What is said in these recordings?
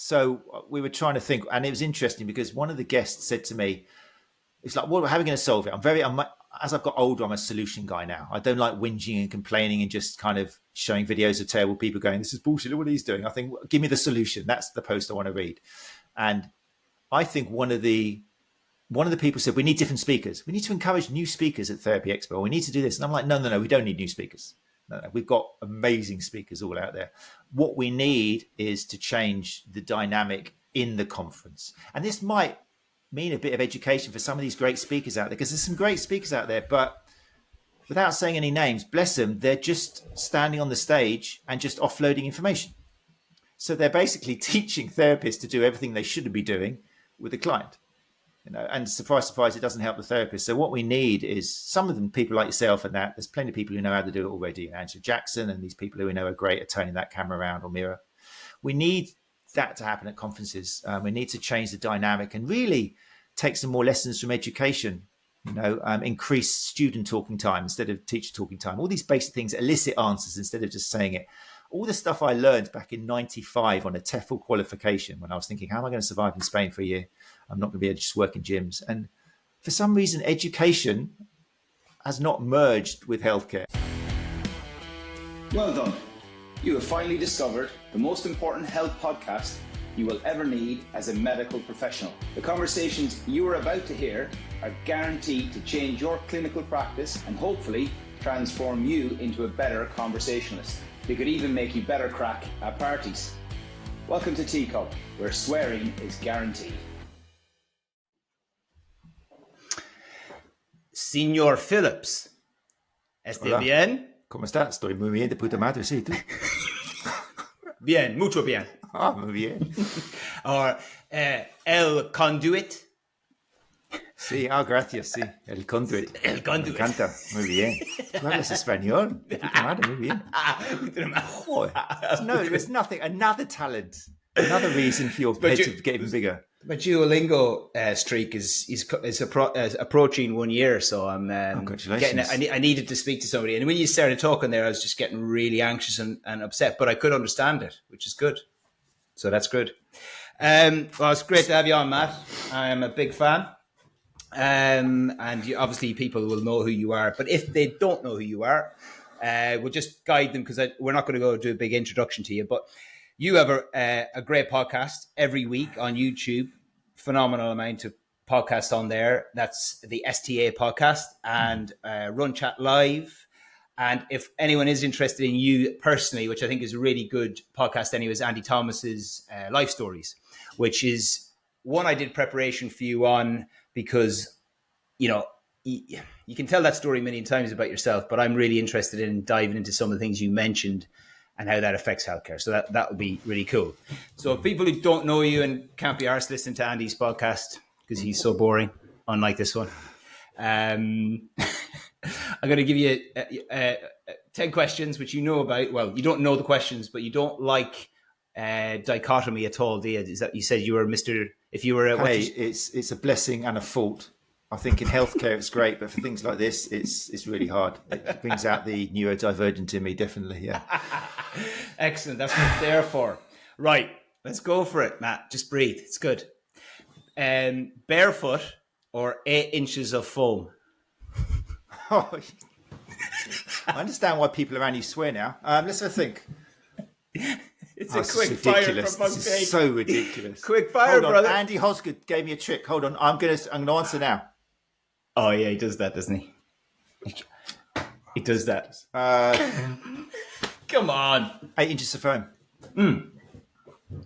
So we were trying to think, and it was interesting because one of the guests said to me, it's like, well, how are we going to solve it? As I've got older, I'm a solution guy now. I don't like whinging and complaining and just kind of showing videos of terrible people going, this is bullshit, look what he's doing. I think, give me the solution. That's the post I want to read. And I think one of the people said, we need different speakers. We need to encourage new speakers at Therapy Expo. We need to do this. And I'm like, no, we don't need new speakers. No, we've got amazing speakers all out there. What we need is to change the dynamic in the conference. And this might mean a bit of education for some of these great speakers out there, because there's some great speakers out there, but without saying any names, bless them, they're just standing on the stage and just offloading information. So they're basically teaching therapists to do everything they shouldn't be doing with the client. And surprise, surprise, it doesn't help the therapist. So what we need is some of them, people like yourself and that. There's plenty of people who know how to do it already. Angela Jackson and these people who we know are great at turning that camera around or mirror. We need that to happen at conferences. We need to change the dynamic and really take some more lessons from education. Increase student talking time instead of teacher talking time. All these basic things, elicit answers instead of just saying it. All the stuff I learned back in 95 on a TEFL qualification when I was thinking, how am I going to survive in Spain for a year? I'm not going to be able to just work in gyms. And for some reason, education has not merged with healthcare. Well done. You have finally discovered the most important health podcast you will ever need as a medical professional. The conversations you are about to hear are guaranteed to change your clinical practice and hopefully transform you into a better conversationalist. They could even make you better crack at parties. Welcome to TCUP, where swearing is guaranteed. Señor Phillips, ¿esté Hola. bien? ¿Cómo estás? Estoy muy bien de puta madre, sí, tú. Bien, mucho bien. Ah, muy bien. Or el conduit. Sí, gracias, sí. El conduit. El conduit. Me encanta, muy bien. Tú hablas español. De puta madre, muy bien. Joder. No, there's nothing. Another talent. Another reason for your head to get even bigger. My Duolingo streak is approaching 1 year, so I'm congratulations. I needed to speak to somebody, and when you started talking there, I was just getting really anxious and upset, but I could understand it, which is good. So that's good. Well, it's great to have you on, Matt. I am a big fan, and obviously people will know who you are. But if they don't know who you are, we'll just guide them because we're not going to go do a big introduction to you, but. You have a great podcast every week on YouTube. Phenomenal amount of podcasts on there. That's the STA podcast and Run Chat Live. And if anyone is interested in you personally, which I think is a really good podcast anyways, Andy Thomas's Life Stories, which is one I did preparation for you on because, you can tell that story a million times about yourself, but I'm really interested in diving into some of the things you mentioned and how that affects healthcare. So that would be really cool. So people who don't know you and can't be arsed listening to Andy's podcast because he's so boring, unlike this one, I'm going to give you 10 questions, which you know about. Well, you don't know the questions, but you don't like dichotomy at all, do you? Is that you said you were Mr. If you were... It's a blessing and a fault. I think in healthcare it's great, but for things like this, it's really hard. It brings out the neurodivergent in me, definitely, yeah. Excellent. That's what it's there for. Right. Let's go for it, Matt. Just breathe. It's good. Barefoot or 8 inches of foam? Oh, I understand why people around you swear now. Let's have a think. It's a quick fire from This Page. is so ridiculous. Quick fire, brother. Andy Hosgood gave me a trick. Hold on. I'm gonna answer now. Oh yeah, he does that, doesn't he? He does that. Come on. 8 inches of foam.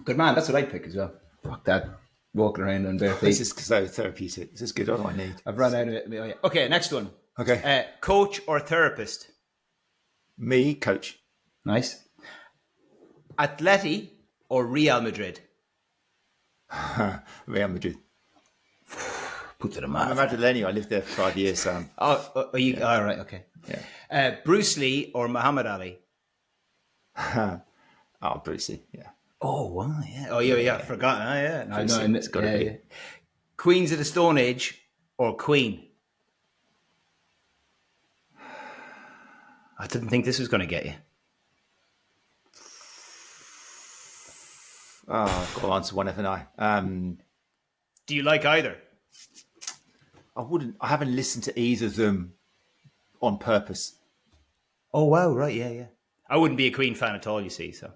Good man. That's what I'd pick as well. Fuck that. Walking around on bare feet. This is so therapeutic. This is good. What do I need? I've run out of it. Oh, yeah. Okay, next one. Okay. Coach or therapist? Me, coach. Nice. Atleti or Real Madrid? Real Madrid. Put to the I'm man. a Madrileño. I lived there for 5 years. So Are you? Yeah. All right. Okay. yeah. Bruce Lee or Muhammad Ali? Brucey. Yeah. Oh, wow. Yeah. Oh, yeah. I forgot. Oh, yeah. No, Brucey, no, it's gotta be. Yeah. Queens of the Stone Age or Queen? I didn't think this was going to get you. I've got to answer one, haven't I? Do you like either? I haven't listened to either of them on purpose. Oh, wow. Right. Yeah, yeah. I wouldn't be a Queen fan at all, you see. So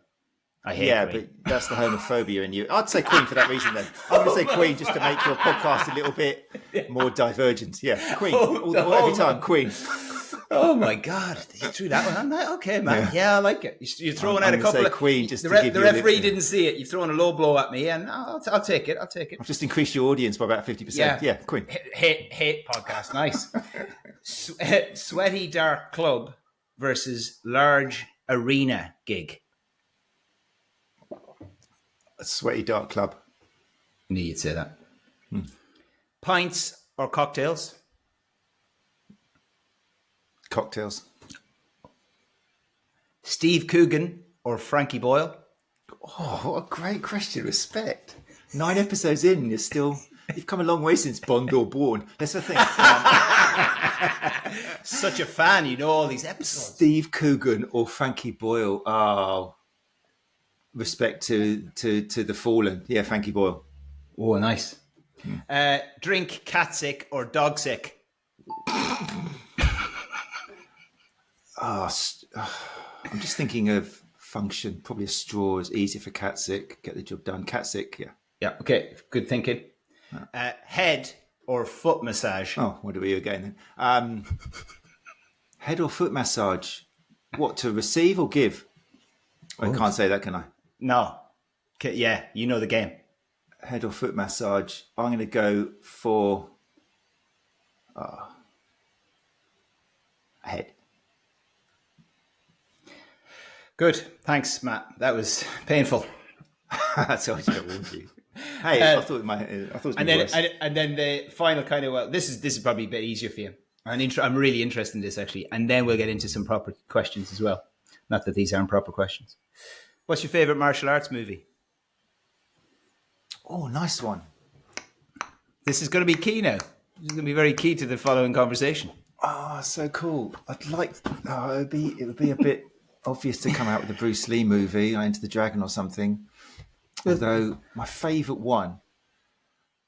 I hate Queen. But that's the homophobia in you. I'd say Queen for that reason then. I'm going to say Queen just to make your podcast a little bit more divergent. Yeah, Queen. Every time, Queen. Oh my God! You threw that one. I'm like, okay, man. Yeah, I like it. You're throwing out a couple of Queen just the, to give the you referee didn't see it. You've thrown a low blow at me, and I'll take it. I'll take it. I've just increased your audience by about 50%. Yeah, Queen. Hate podcast. Nice. Sweaty dark club versus large arena gig. A sweaty dark club. I knew you'd say that. Pints or cocktails? Cocktails. Steve Coogan or Frankie Boyle? Oh, what a great question. Respect. 9 episodes in, you've come a long way since Bond or Bourne. That's the thing. Such a fan, you know all these episodes. Steve Coogan or Frankie Boyle. Oh, respect to the fallen. Yeah, Frankie Boyle. Oh, nice. Drink cat sick or dog sick? I'm just thinking of function. Probably a straw is easier for cat sick. Get the job done. Cat sick, yeah. Yeah, okay. Good thinking. Head or foot massage? Oh, what are we again then? Head or foot massage? What, to receive or give? I can't say that, can I? No. Okay, yeah, you know the game. Head or foot massage? I'm going to go for head. Good. Thanks, Matt. That was painful. That's all I warned you. Hey, I thought it was worse. And then the final kind of, this is probably a bit easier for you. I'm really interested in this actually, and then we'll get into some proper questions as well. Not that these aren't proper questions. What's your favorite martial arts movie? Oh, nice one. This is going to be key now. This is going to be very key to the following conversation. Oh, so cool. I'd like. It would be a bit obvious to come out with a Bruce Lee movie, Enter the Dragon or something. Although my favourite one.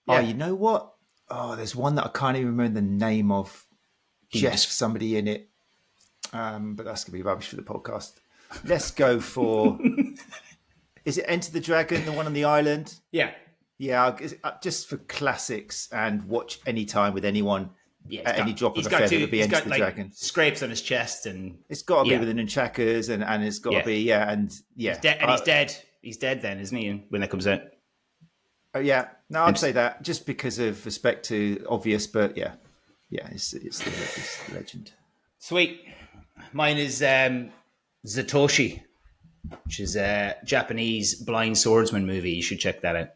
Yeah. Oh, you know what? Oh, there's one that I can't even remember the name of. Just somebody in it. But that's going to be rubbish for the podcast. Let's go for... Is it Enter the Dragon, the one on the island? Yeah. Yeah, just for classics and watch anytime with anyone at any drop of a feather. It'll be Enter the Dragon. Scrapes on his chest and... It's got to be with the nunchakus and it's got to be, He's dead. He's dead then, isn't he, when that comes out? Oh, yeah. No, I'd say that just because of respect to obvious, but yeah. Yeah, it's the legend. Sweet. Mine is Zatoshi, which is a Japanese blind swordsman movie. You should check that out.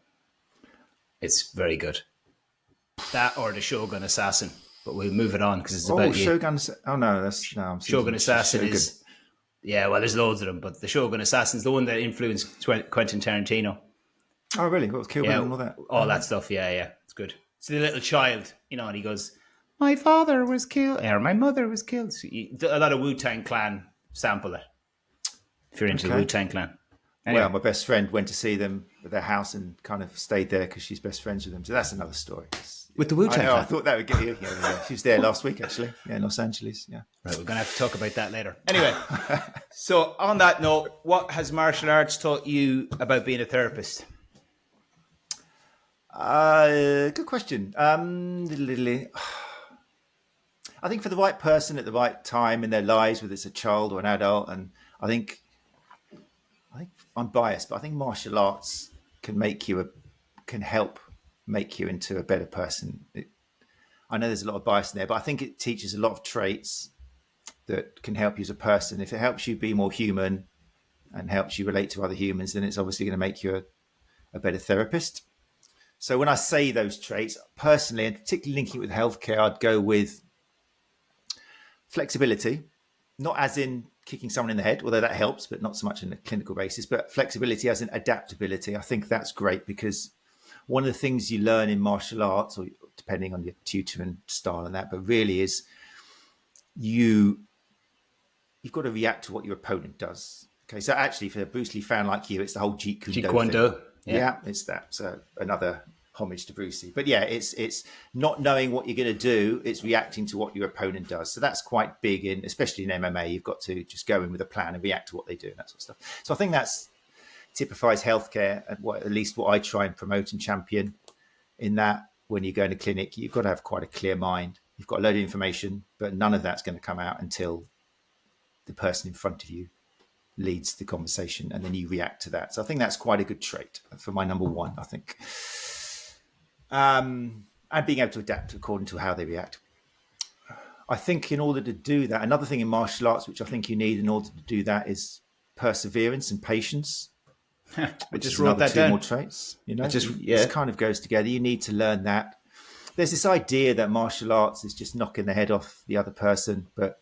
It's very good. That or the Shogun Assassin. But we'll move it on because it's about Shogun. Oh, no. Shogun Assassin is... Yeah, well, there's loads of them, but the Shogun Assassin is the one that influenced Quentin Tarantino. Oh, really? What was Kill Bill and all that? All that stuff, yeah. It's good. It's the little child, and he goes... My father was killed, or my mother was killed. So a lot of Wu-Tang Clan sample it. If you're into the Wu-Tang Clan. Anyway. Well, my best friend went to see them at their house and kind of stayed there because she's best friends with them. So that's another story. With the Wu-Tang Clan? I thought that would get you. Yeah. She was there last week, actually. Yeah, in Los Angeles. Yeah. Right, we're going to have to talk about that later. Anyway, so on that note, what has martial arts taught you about being a therapist? Good question. I think for the right person at the right time in their lives, whether it's a child or an adult, and I think I'm biased, but I think martial arts can help make you into a better person. I know there's a lot of bias in there, but I think it teaches a lot of traits that can help you as a person. If it helps you be more human and helps you relate to other humans, then it's obviously going to make you a better therapist. So when I say those traits, personally, and particularly linking it with healthcare, I'd go with flexibility, not as in kicking someone in the head, although that helps, but not so much on a clinical basis, but flexibility as in adaptability. I think that's great because one of the things you learn in martial arts, or depending on your tutor and style and that, but really is you've got to react to what your opponent does. Okay, so actually for a Bruce Lee fan like you, it's the whole Jeet Kune Do thing. Yeah, it's that. So another homage to Brucey. But yeah, it's not knowing what you're going to do. It's reacting to what your opponent does. So that's quite big in, especially in MMA. You've got to just go in with a plan and react to what they do and that sort of stuff. So I think that's typifies healthcare and at least what I try and promote and champion in that when you go in a clinic, you've got to have quite a clear mind. You've got a load of information, but none of that's going to come out until the person in front of you leads the conversation and then you react to that. So I think that's quite a good trait for my number one, I think. And being able to adapt according to how they react. I think in order to do that, another thing in martial arts, which I think you need in order to do that is perseverance and patience. Which just is wrote another that two down. more traits. It kind of goes together. You need to learn that. There's this idea that martial arts is just knocking the head off the other person, but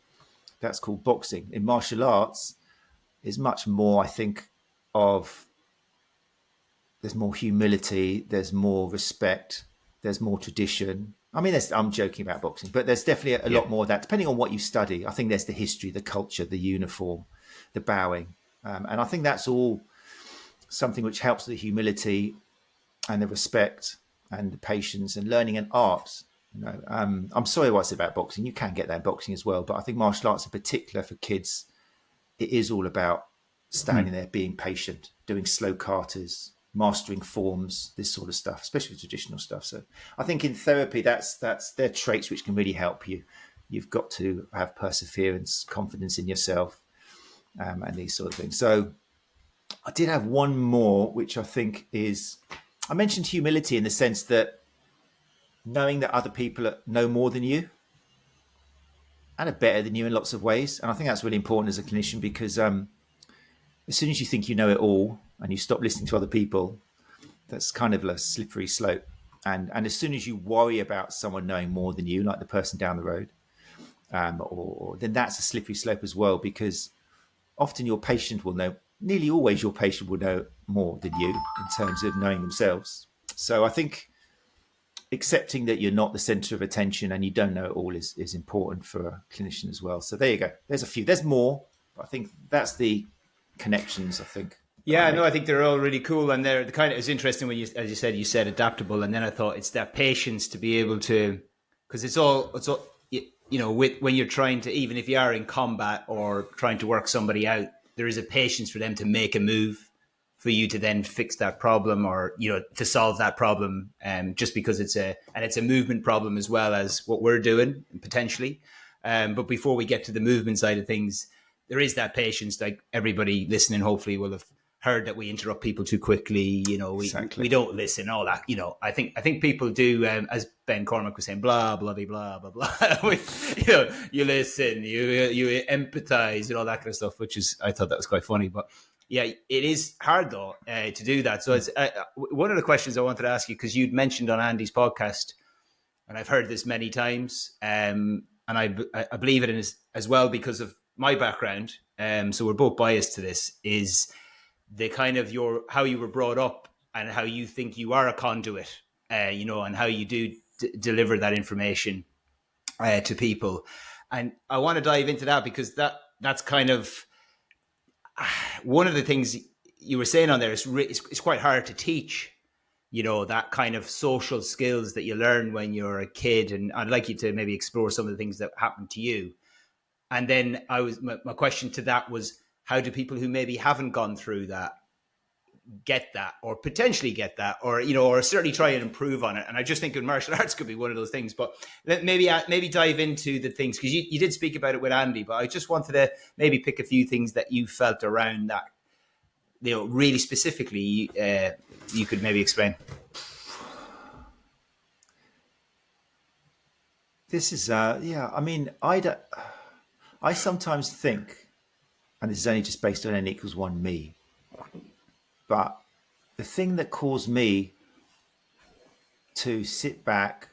that's called boxing. In martial arts, is much more, I think, there's more humility, there's more respect, there's more tradition. I mean, I'm joking about boxing, but there's definitely a lot more of that, depending on what you study. I think there's the history, the culture, the uniform, the bowing. And I think that's all something which helps the humility and the respect and the patience and learning an art. I'm sorry what I said about boxing. You can get that in boxing as well, but I think martial arts in particular for kids, it is all about standing there, being patient, doing slow katas, mastering forms, this sort of stuff, especially with traditional stuff. So I think in therapy, that's they're traits which can really help you. You've got to have perseverance, confidence in yourself, and these sort of things. So I did have one more, which I think is, I mentioned humility in the sense that knowing that other people know more than you and are better than you in lots of ways. And I think that's really important as a clinician because as soon as you think you know it all and you stop listening to other people, that's kind of a slippery slope. And as soon as you worry about someone knowing more than you, like the person down the road, or then that's a slippery slope as well, because often your patient will know, nearly always your patient will know more than you in terms of knowing themselves. So I think accepting that you're not the center of attention and you don't know it all is important for a clinician as well. So there you go. There's a few. There's more, but I think that's the connections, I think. Yeah, no, I think they're all really cool, and they're the kind of, it's interesting when you, as you said adaptable, and then I thought it's that patience to be able to, because it's all with when you're trying to, even if you are in combat or trying to work somebody out, there is a patience for them to make a move for you to then fix that problem or to solve that problem, just because it's a movement problem as well as what we're doing potentially. But before we get to the movement side of things, there is that patience. Like everybody listening, hopefully, will have heard that we interrupt people too quickly. Exactly. We don't listen. All that. I think people do. As Ben Cormack was saying, blah blah blah blah blah. You listen, you empathize, and all that kind of stuff. Which is, I thought that was quite funny. But yeah, it is hard though to do that. So it's one of the questions I wanted to ask you, because you'd mentioned on Andy's podcast, and I've heard this many times, and I believe it is as well because of my background. So we're both biased to this. Is the kind of how you were brought up and how you think you are a conduit, and how you do deliver that information to people. And I want to dive into that because that's kind of one of the things you were saying on there. It's quite hard to teach, that kind of social skills that you learn when you're a kid. And I'd like you to maybe explore some of the things that happened to you. And then my question to that was, how do people who maybe haven't gone through that get that, or potentially get that, or or certainly try and improve on it? And I just think in martial arts could be one of those things. But maybe dive into the things, because you did speak about it with Andy, but I just wanted to maybe pick a few things that you felt around that, really specifically, you could maybe explain. This is I mean, I sometimes think, and this is only just based on N equals 1 me, but the thing that caused me to sit back,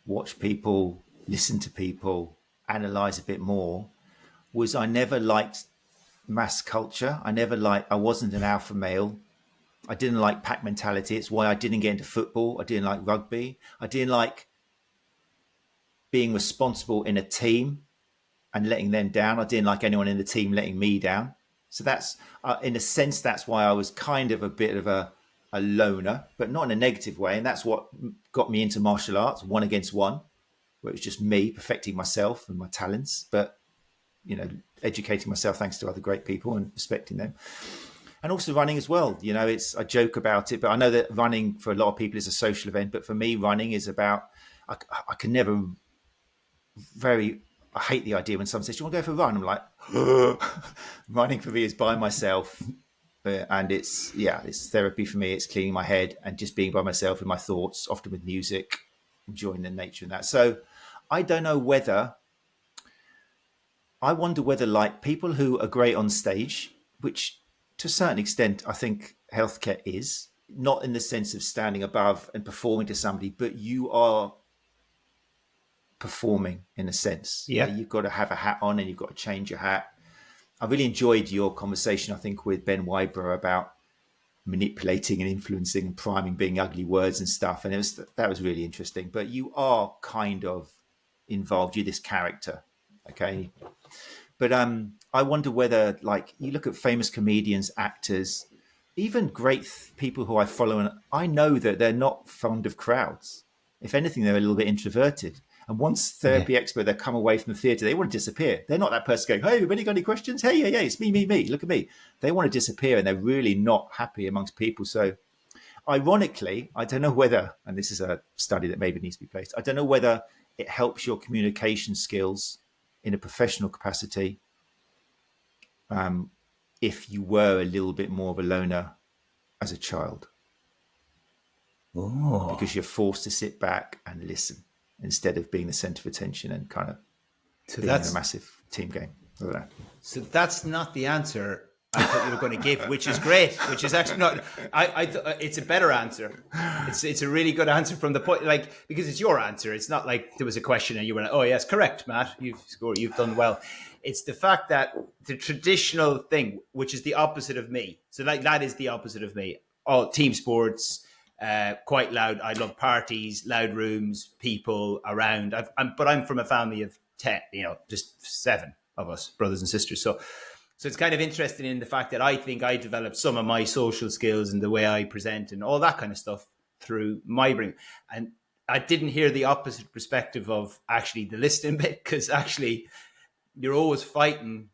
watch people, listen to people, analyze a bit more, was I never liked mass culture. I wasn't an alpha male. I didn't like pack mentality. It's why I didn't get into football. I didn't like rugby. I didn't like being responsible in a team and letting them down. I didn't like anyone in the team letting me down. So that's, in a sense, that's why I was kind of a bit of a a loner, but not in a negative way. And that's what got me into martial arts, one against one, where it was just me perfecting myself and my talents, but, educating myself thanks to other great people and respecting them. And also running as well. I joke about it, but I know that running for a lot of people is a social event. But for me, running is about, I can never I hate the idea when someone says, "Do you want to go for a run?" I'm like, running for me is by myself. And it's therapy for me. It's cleaning my head and just being by myself in my thoughts, often with music, enjoying the nature and that. So I don't know I wonder whether like people who are great on stage, which to a certain extent, I think healthcare is, not in the sense of standing above and performing to somebody, but you are performing in a sense. Yeah. You've got to have a hat on and you've got to change your hat. I really enjoyed your conversation, I think, with Ben Wyborough about manipulating and influencing and priming being ugly words and stuff. And that was really interesting. But you are kind of involved. You're this character, okay? But I wonder whether, like, you look at famous comedians, actors, even great people who I follow, and I know that they're not fond of crowds. If anything, they're a little bit introverted. And once therapy expert, they come away from the theatre, they want to disappear. They're not that person going, "Hey, everybody got any questions? Hey, yeah, it's me. Look at me." They want to disappear and they're really not happy amongst people. So ironically, I don't know whether, and this is a study that maybe needs to be placed, I don't know whether it helps your communication skills in a professional capacity if you were a little bit more of a loner as a child. Oh. Because you're forced to sit back and listen instead of being the center of attention and kind of being in a massive team game. So that's not the answer I thought you were going to give, which is great, which is actually not, it's a better answer. It's a really good answer from the point, like, because it's your answer. It's not like there was a question and you were like, "Oh yes, correct, Matt. You've scored, you've done well." It's the fact that the traditional thing, which is the opposite of me. So like, that is the opposite of me. All team sports, quite loud. I love parties, loud rooms, people around. But I'm from a family of 10, just 7 of us, brothers and sisters. So it's kind of interesting in the fact that I think I developed some of my social skills and the way I present and all that kind of stuff through my bring. And I didn't hear the opposite perspective of actually the listening bit, because actually you're always fighting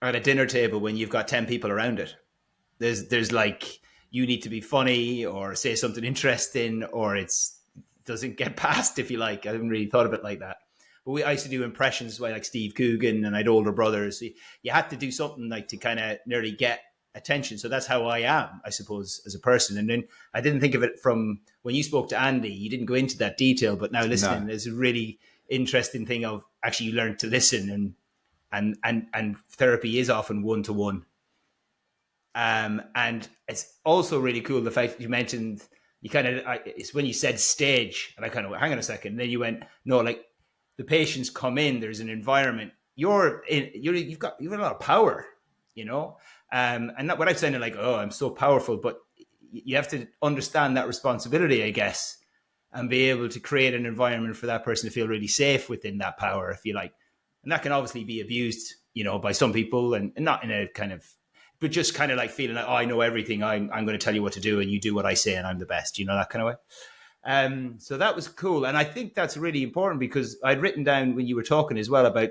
at a dinner table when you've got 10 people around it. There's like, you need to be funny or say something interesting, or it doesn't get past, if you like. I haven't really thought of it like that. But I used to do impressions like Steve Coogan, and I had older brothers. So you had to do something like to kind of nearly get attention. So that's how I am, I suppose, as a person. And then I didn't think of it from when you spoke to Andy, you didn't go into that detail, but now listening, there's a really interesting thing of actually you learn to listen, and therapy is often one-to-one. And it's also really cool the fact that you mentioned, it's when you said stage, and I kind of went, hang on a second. And then you went, no, like the patients come in, there's an environment. You've got a lot of power, and not without sounding like, "Oh, I'm so powerful," but you have to understand that responsibility, I guess, and be able to create an environment for that person to feel really safe within that power, if you like. And that can obviously be abused, by some people, and not in a kind of, but just kind of like feeling like, "Oh, I know everything. I'm going to tell you what to do, and you do what I say, and I'm the best." That kind of way. So that was cool, and I think that's really important, because I'd written down when you were talking as well about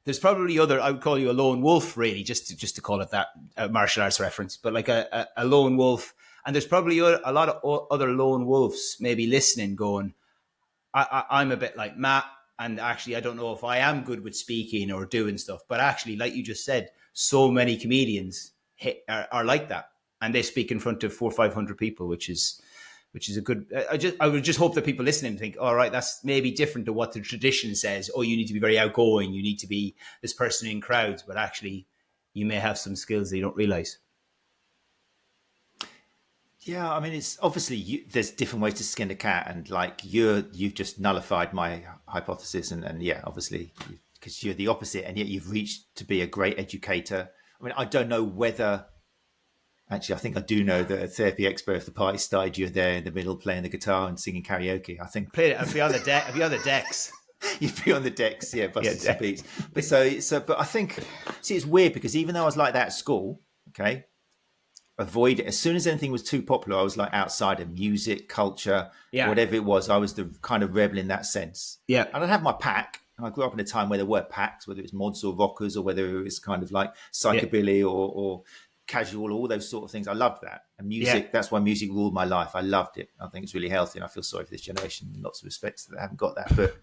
there's probably I would call you a lone wolf, really, just to call it that, martial arts reference, but like a lone wolf, and there's probably a lot of other lone wolves maybe listening, going, I'm a bit like Matt, and actually I don't know if I am good with speaking or doing stuff, but actually, like you just said, so many comedians are like that, and they speak in front of 400 or 500 people, which is a good. I would just hope that people listening think, all right, that's maybe different to what the tradition says. Oh, you need to be very outgoing. You need to be this person in crowds, but actually, you may have some skills that you don't realize. Yeah, I mean, it's obviously there's different ways to skin a cat, and like you've just nullified my hypothesis, and yeah, obviously because you're the opposite, and yet you've reached to be a great educator. I mean, I don't know whether. Actually, I think I do know that a therapy expert, if the party started, you're there in the middle playing the guitar and singing karaoke. I think I'd be on the deck. I'd be on the decks. You'd be on the decks, yeah, busting some beats. But but I think, see, it's weird because even though I was like that at school, okay, avoid it. As soon as anything was too popular, I was like outside of music, culture, Yeah. whatever it was. I was the kind of rebel in that sense. Yeah. And I'd have my pack. And I grew up in a time where there were packs, whether it was mods or rockers or whether it was kind of like psychobilly or casual, all those sort of things. I loved that. And music, that's why music ruled my life. I loved it. I think it's really healthy. And I feel sorry for this generation in lots of respects that haven't got that. But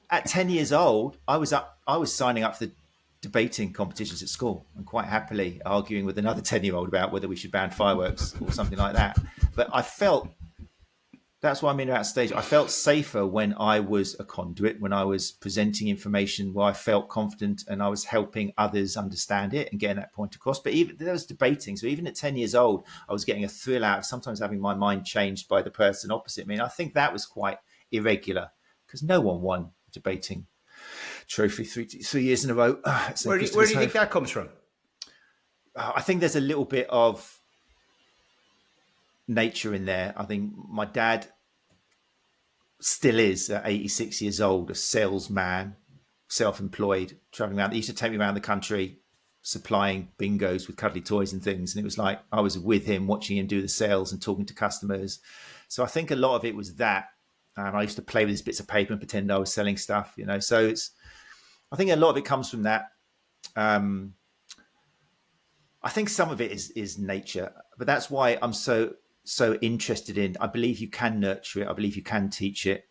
at 10 years old, I was signing up for the debating competitions at school and quite happily arguing with another 10-year-old about whether we should ban fireworks or something like that. But I felt, that's why I'm in that stage. I felt safer when I was a conduit, when I was presenting information where I felt confident and I was helping others understand it and getting that point across. But even there was debating. So even at 10 years old, I was getting a thrill out of sometimes having my mind changed by the person opposite me. And I think that was quite irregular because no one won debating trophy 3 years in a row. Where do you think that comes from? I think there's a little bit of nature in there. I think my dad still is at 86 years old, a salesman, self-employed, traveling around. He used to take me around the country supplying bingos with cuddly toys and things. And it was like I was with him, watching him do the sales and talking to customers. So I think a lot of it was that. And I used to play with these bits of paper and pretend I was selling stuff, you know. So I think a lot of it comes from that. I think some of it is nature, but that's why I'm so interested in. I believe you can nurture it. I believe you can teach it.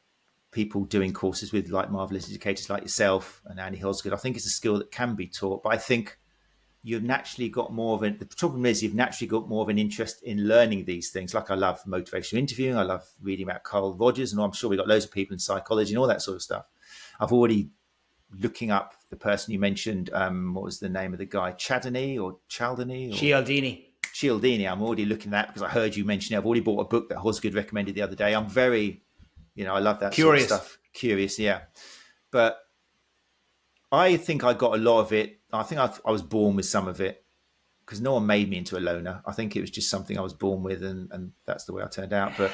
People doing courses with like marvelous educators like yourself and Andy Hosgood. I think it's a skill that can be taught, but I think you've naturally got more of the problem is you've naturally got more of an interest in learning these things. Like I love motivational interviewing. I love reading about Carl Rogers, and I'm sure we've got loads of people in psychology and all that sort of stuff. I've already looking up the person you mentioned. What was the name of the guy? Cialdini. Cialdini. I'm already looking at that because I heard you mention it. I've already bought a book that Hosgood recommended the other day. I'm very, I love that curious sort of stuff. Curious, yeah. But I think I got a lot of it. I think I was born with some of it because no one made me into a loner. I think it was just something I was born with, and that's the way I turned out. But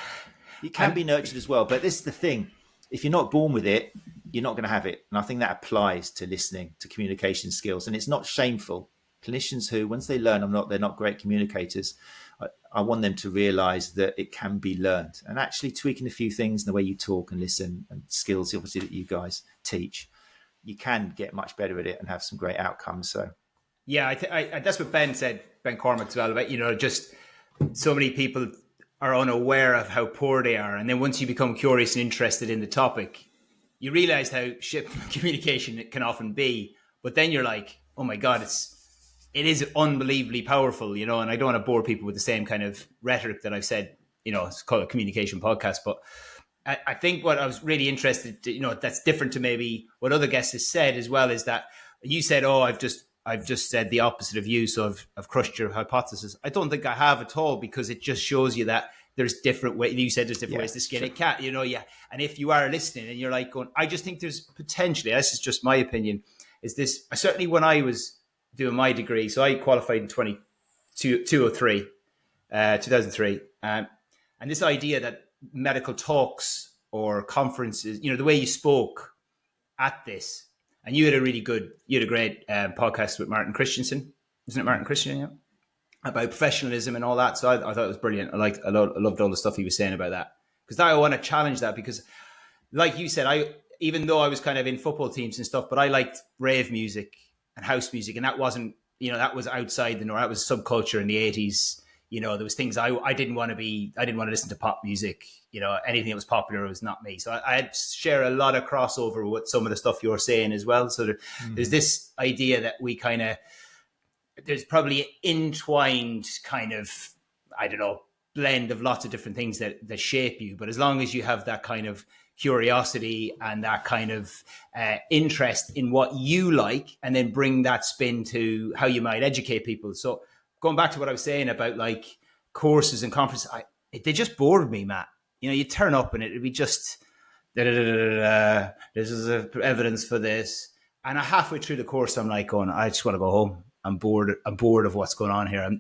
it can be nurtured as well. But this is the thing. If you're not born with it, you're not going to have it. And I think that applies to listening, to communication skills. And it's not shameful. Clinicians who, once they learn, they're not great communicators. I want them to realize that it can be learned, and actually tweaking a few things in the way you talk and listen, and skills obviously that you guys teach, you can get much better at it and have some great outcomes. So yeah, I that's what Ben said, Ben Cormack as well, about, just so many people are unaware of how poor they are. And then once you become curious and interested in the topic, you realize how shit communication it can often be. But then you're like, oh my God, it is unbelievably powerful, and I don't want to bore people with the same kind of rhetoric that I've said, it's called a communication podcast. But I think what I was really interested to, that's different to maybe what other guests have said as well, is that you said, oh, I've just said the opposite of you, so I've crushed your hypothesis. I don't think I have at all, because it just shows you that there's different ways. You said there's different ways to skin a cat, And if you are listening and you're like going, I just think there's potentially, this is just my opinion, is this, certainly when I was doing my degree, so I qualified in 2003, and this idea that medical talks or conferences, the way you spoke at this, and you had a great podcast with Martin Christensen, isn't it Martin Christensen? Yeah, about professionalism and all that. So I thought it was brilliant. I loved all the stuff he was saying about that, because I want to challenge that, because like you said, even though I was kind of in football teams and stuff, but I liked rave music and house music, and that wasn't, that was outside the norm. That was subculture in the 80s. There was things I didn't want to listen to pop music. Anything that was popular was not me. So I share a lot of crossover with some of the stuff you're saying as well. So there's this idea that there's probably entwined kind of, blend of lots of different things that shape you. But as long as you have that kind of curiosity and that kind of interest in what you like, and then bring that spin to how you might educate people. So going back to what I was saying about like courses and conferences, they just bored me, Matt. You turn up and it'd be just, this is evidence for this. And halfway through the course, I'm like going, I just want to go home. I'm bored of what's going on here.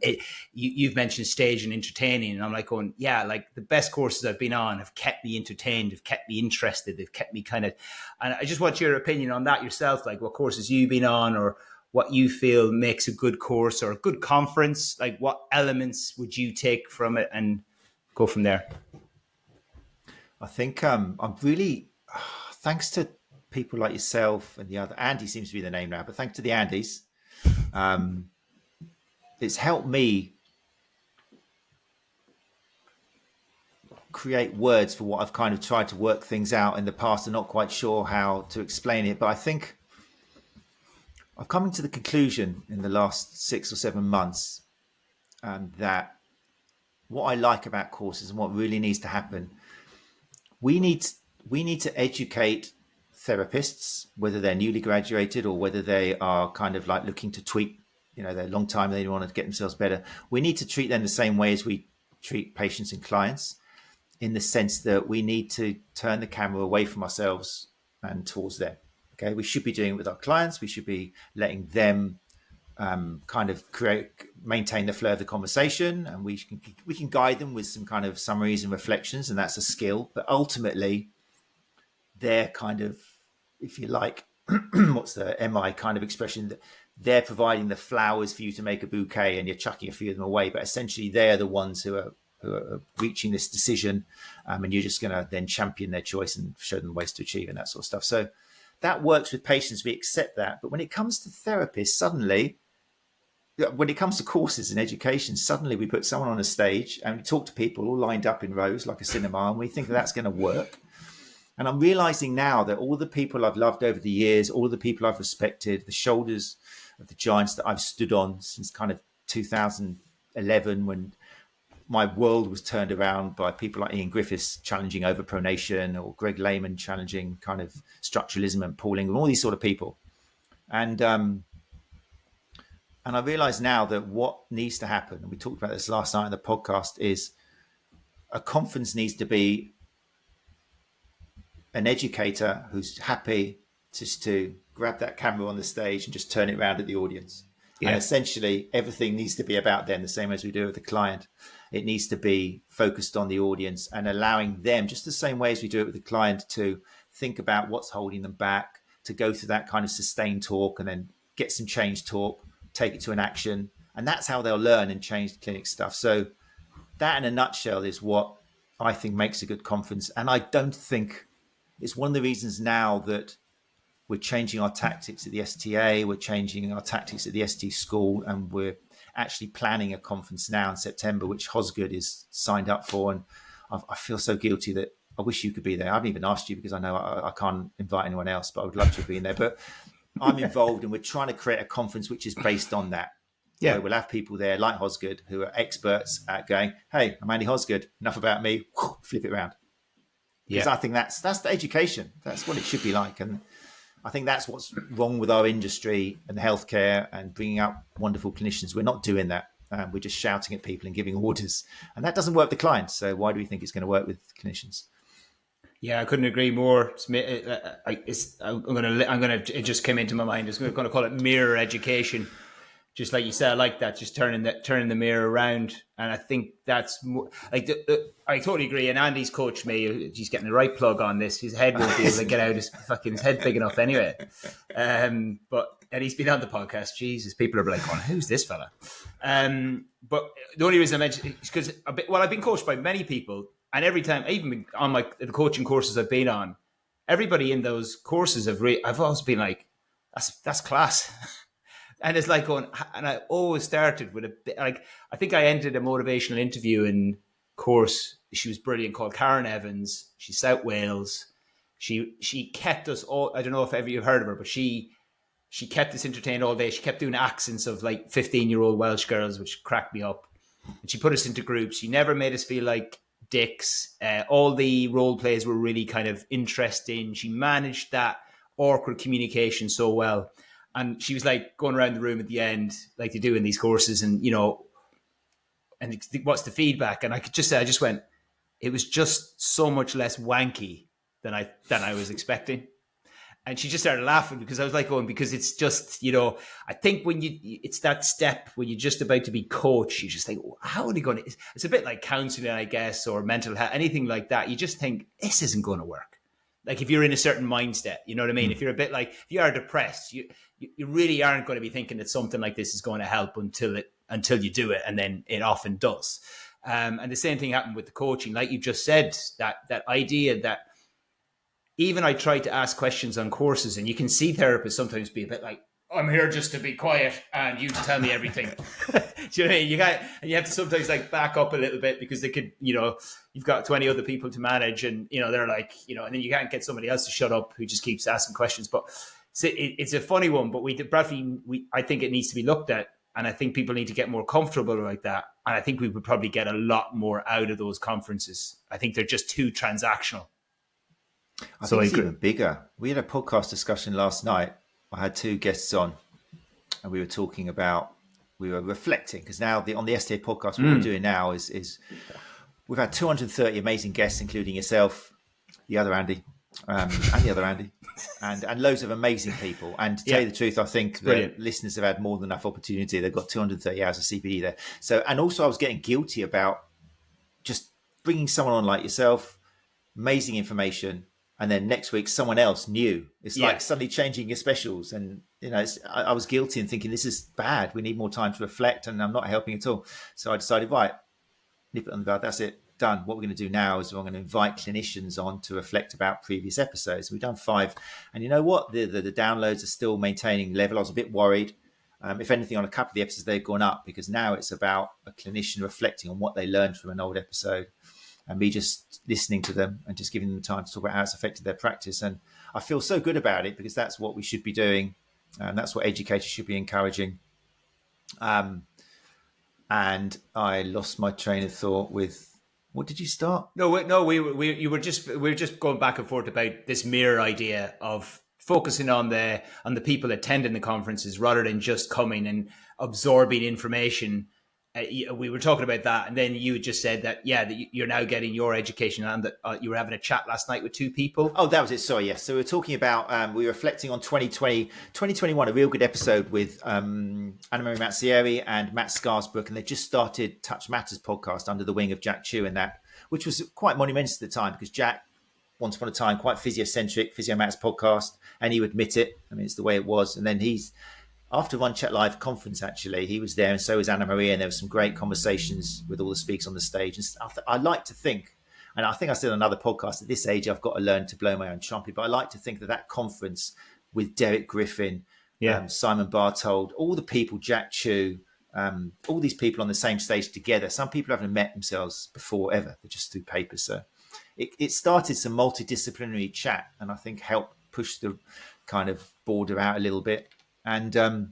You've mentioned stage and entertaining, and I'm like going, yeah, like the best courses I've been on have kept me entertained, have kept me interested, they've kept me kind of, and I just want your opinion on that yourself, like what courses you've been on, or what you feel makes a good course or a good conference. Like, what elements would you take from it and go from there? I think I'm really, thanks to people like yourself and the other, Andy seems to be the name now, but thanks to the Andys, it's helped me create words for what I've kind of tried to work things out in the past and not quite sure how to explain it. But I think I've come to the conclusion in the last 6 or 7 months that what I like about courses and what really needs to happen, we need to educate therapists, whether they're newly graduated or whether they are kind of like looking to tweak, their long time, they want to get themselves better. We need to treat them the same way as we treat patients and clients, in the sense that we need to turn the camera away from ourselves and towards them. Okay, we should be doing it with our clients. We should be letting them kind of maintain the flow of the conversation, and we can guide them with some kind of summaries and reflections, and that's a skill. But ultimately, they're kind of, if you like, what's the MI kind of expression, that they're providing the flowers for you to make a bouquet, and you're chucking a few of them away. But essentially, they're the ones who are reaching this decision, and you're just going to then champion their choice and show them ways to achieve and that sort of stuff. So that works with patients. We accept that. But when it comes to therapists, suddenly, when it comes to courses in education, suddenly we put someone on a stage and we talk to people all lined up in rows like a cinema, and we think that's going to work. And I'm realizing now that all the people I've loved over the years, all the people I've respected, the shoulders of the giants that I've stood on since kind of 2011, when my world was turned around by people like Ian Griffiths challenging overpronation, or Greg Lehman challenging kind of structuralism and pooling, and all these sort of people. And I realize now that what needs to happen, and we talked about this last night in the podcast, is a conference needs to be an educator who's happy just to grab that camera on the stage and just turn it around at the audience. Yeah. And essentially everything needs to be about them, the same as we do with the client. It needs to be focused on the audience and allowing them, just the same way as we do it with the client, to think about what's holding them back, to go through that kind of sustained talk and then get some change talk, take it to an action. And that's how they'll learn and change the clinic stuff. So that in a nutshell is what I think makes a good conference. And I don't think it's one of the reasons now that we're changing our tactics at the STA, we're changing our tactics at the ST school, and we're actually planning a conference now in September, which Hosgood is signed up for. And I feel so guilty that I wish you could be there. I haven't even asked you because I know I can't invite anyone else, but I would love to be in there. But I'm involved, and we're trying to create a conference which is based on that. Yeah, so we'll have people there like Hosgood who are experts at going, hey, I'm Andy Hosgood, enough about me, flip it around. Because I think that's the education. That's what it should be like. And I think that's what's wrong with our industry and healthcare and bringing up wonderful clinicians. We're not doing that. We're just shouting at people and giving orders, and that doesn't work with clients. So why do we think it's going to work with clinicians? Yeah, I couldn't agree more. I'm gonna. It just came into my mind. I'm going to call it mirror education. Just like you said, I like that. Just turning the mirror around, and I think that's more like. I totally agree. And Andy's coached me. He's getting the right plug on this. His head won't be able to get out. His head big enough anyway. And he's been on the podcast. Jesus, people are like, going, "Who's this fella?" But the only reason I mentioned it is because I've been coached by many people, and every time, even on the coaching courses I've been on, everybody in those courses I've always been like, "That's class." And it's like going, and I always started with a bit like, I think I entered a motivational interview in course. She was brilliant, called Karen Evans. She's South Wales. She kept us all. I don't know if ever you've heard of her, but she kept us entertained all day. She kept doing accents of like 15-year-old Welsh girls, which cracked me up. And she put us into groups. She never made us feel like dicks. All the role plays were really kind of interesting. She managed that awkward communication so well. And she was like going around the room at the end, like they do in these courses, and and what's the feedback? And I could just say, I just went, it was just so much less wanky than I was expecting. And she just started laughing because I was like going, because it's just, I think it's that step when you're just about to be coached, you just think, how are they going to? It's a bit like counseling, I guess, or mental health, anything like that. You just think this isn't going to work. like if you're in a certain mindset, you know what I mean? If you're a bit like, if you are depressed, you really aren't going to be thinking that something like this is going to help until you do it, and then it often does. And the same thing happened with the coaching, like you just said, that idea that even I try to ask questions on courses, and you can see therapists sometimes be a bit like, I'm here just to be quiet and you to tell me everything. Do you know what I mean? And you have to sometimes like back up a little bit, because they could, you've got 20 other people to manage, and, they're like, and then you can't get somebody else to shut up who just keeps asking questions. But it's a funny one, but I think it needs to be looked at. And I think people need to get more comfortable like that. And I think we would probably get a lot more out of those conferences. I think they're just too transactional. I think it's even bigger. We had a podcast discussion last night. I had two guests on, and we were reflecting, because now on the STA podcast, what we're doing now is we've had 230 amazing guests, including yourself, the other Andy, and the other Andy, and loads of amazing people. And to tell you the truth, I think the listeners have had more than enough opportunity. They've got 230 hours of CPD there. So, and also I was getting guilty about just bringing someone on like yourself, amazing information, and then next week someone else new. It's like suddenly changing your specials, and I was guilty and thinking, this is bad. We need more time to reflect, and I'm not helping at all. So I decided, right, nip it on the bud. That's it, done. What we're going to do now is we're going to invite clinicians on to reflect about previous episodes. We've done 5, and you know what? The downloads are still maintaining level. I was a bit worried. If anything, on a couple of the episodes they've gone up, because now it's about a clinician reflecting on what they learned from an old episode, and me just listening to them and just giving them time to talk about how it's affected their practice. And I feel so good about it, because that's what we should be doing. And that's what educators should be encouraging. And I lost my train of thought with, what did you start? We were just going back and forth about this mirror idea of focusing on the people attending the conferences rather than just coming and absorbing information. We were talking about that, and then you just said that you're now getting your education, and that you were having a chat last night with 2 people. Oh, that was it. Sorry, yes. So we were talking about we were reflecting on 2021, a real good episode with Anna Marie Mazzieri and Matt Scarsbrook, and they just started Touch Matters podcast under the wing of Jack Chu, and that, which was quite monumental at the time, because Jack, once upon a time, quite physiocentric, Physio Matt's podcast, and he would admit it. I mean, it's the way it was. And then after One Chat Live conference, actually, he was there, and so was Anna Maria, and there were some great conversations with all the speakers on the stage. And I like to think, and I think I said on another podcast, at this age, I've got to learn to blow my own trumpet, but I like to think that conference with Derek Griffin, Simon Bartold, all the people, Jack Chu, all these people on the same stage together. Some people haven't met themselves before ever. They're just through papers. So it started some multidisciplinary chat, and I think helped push the kind of border out a little bit. And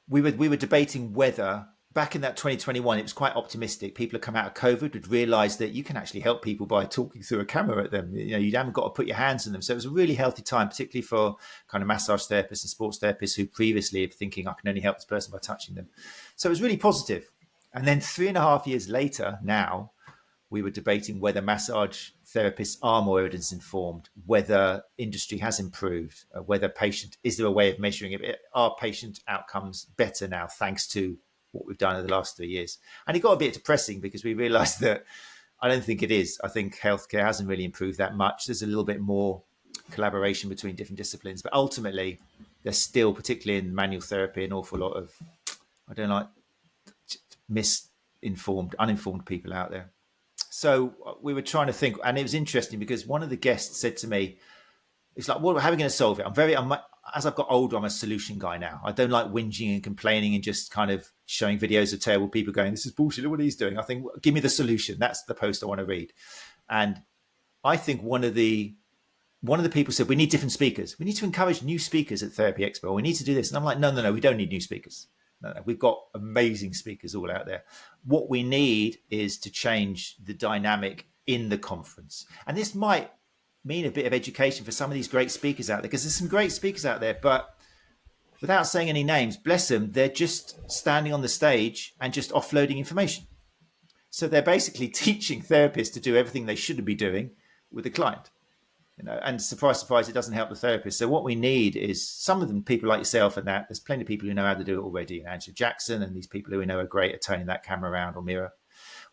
we were debating whether, back in that 2021, it was quite optimistic. People had come out of COVID, would realise that you can actually help people by talking through a camera at them. You haven't got to put your hands on them. So it was a really healthy time, particularly for kind of massage therapists and sports therapists who previously were thinking, I can only help this person by touching them. So it was really positive. And then 3.5 years later, now, we were debating whether massage therapists are more evidence informed, whether industry has improved, whether is there a way of measuring it? Are patient outcomes better now, thanks to what we've done in the last 3 years? And it got a bit depressing, because we realized that I don't think it is. I think healthcare hasn't really improved that much. There's a little bit more collaboration between different disciplines, but ultimately there's still, particularly in manual therapy, an awful lot of, I don't like, uninformed people out there. So we were trying to think, and it was interesting, because one of the guests said to me, it's like, well, how are we going to solve it? As I've got older, I'm a solution guy now. I don't like whinging and complaining and just kind of showing videos of terrible people going, this is bullshit, what he's doing. I think, give me the solution. That's the post I want to read. And I think one of the people said, we need different speakers. We need to encourage new speakers at Therapy Expo. We need to do this. And I'm like, no, we don't need new speakers. No, we've got amazing speakers all out there. What we need is to change the dynamic in the conference. And this might mean a bit of education for some of these great speakers out there, because there's some great speakers out there, but without saying any names, bless them, they're just standing on the stage and just offloading information. So they're basically teaching therapists to do everything they shouldn't be doing with the client. And surprise, surprise, it doesn't help the therapist. So what we need is some of them, people like yourself and that. There's plenty of people who know how to do it already. Angela Jackson and these people who we know are great at turning that camera around or mirror.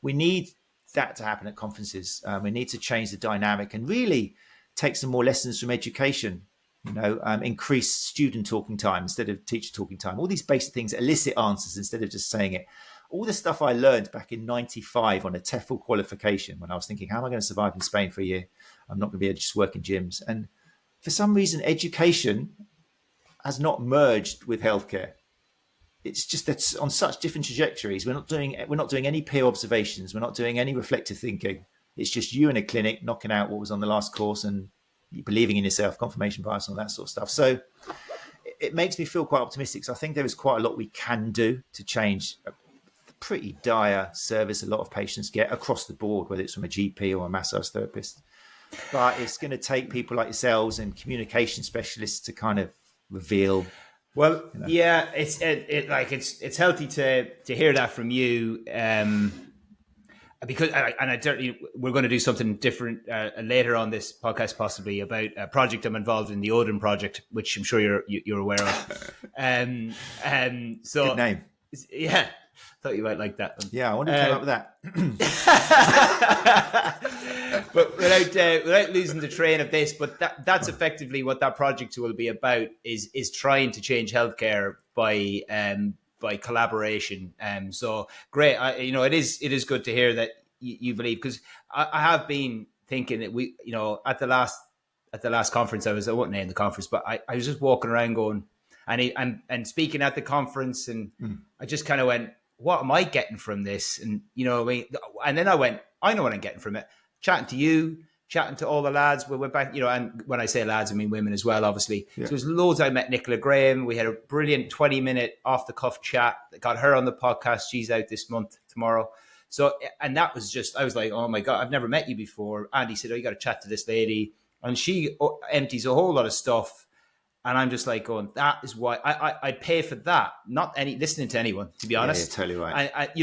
We need that to happen at conferences. We need to change the dynamic and really take some more lessons from education. Increase student talking time instead of teacher talking time. All these basic things, elicit answers instead of just saying it. All the stuff I learned back in '95 on a TEFL qualification when I was thinking, how am I going to survive in Spain for a year? I'm not going to be able to just work in gyms. And for some reason, education has not merged with healthcare. It's just that's on such different trajectories. We're not doing any peer observations. We're not doing any reflective thinking. It's just you in a clinic knocking out what was on the last course and believing in yourself, confirmation bias, and all that sort of stuff. So it makes me feel quite optimistic. So I think there is quite a lot we can do to change a pretty dire service a lot of patients get across the board, whether it's from a GP or a massage therapist. But it's going to take people like yourselves and communication specialists to kind of reveal. Well, yeah, it's healthy to hear that from you. Because we're going to do something different later on this podcast, possibly about a project I'm involved in, the Odin project, which I'm sure you're aware of. So good name. Yeah, thought you might like that one. Yeah, I wonder who came up with that. But without losing the train of this, but that's effectively what that project will be about: is trying to change healthcare by collaboration. So great. It is good to hear that you believe, because I have been thinking that we, at the last conference I won't name the conference, but I was just walking around going and speaking at the conference, and I just kind of went, what am I getting from this? And and then I went, I know what I'm getting from it. Chatting to you, chatting to all the lads. We went back, and when I say lads, I mean women as well, obviously. Yeah. So there's loads. I met Nicola Graham. We had a brilliant 20-minute off-the-cuff chat that got her on the podcast. She's out this month, tomorrow. So, and that was just, I was like, oh my God, I've never met you before. Andy said, oh, you got to chat to this lady. And she empties a whole lot of stuff. And I'm just like going, that is why I'd pay for that. Not listening to anyone, to be honest. Yeah, totally right.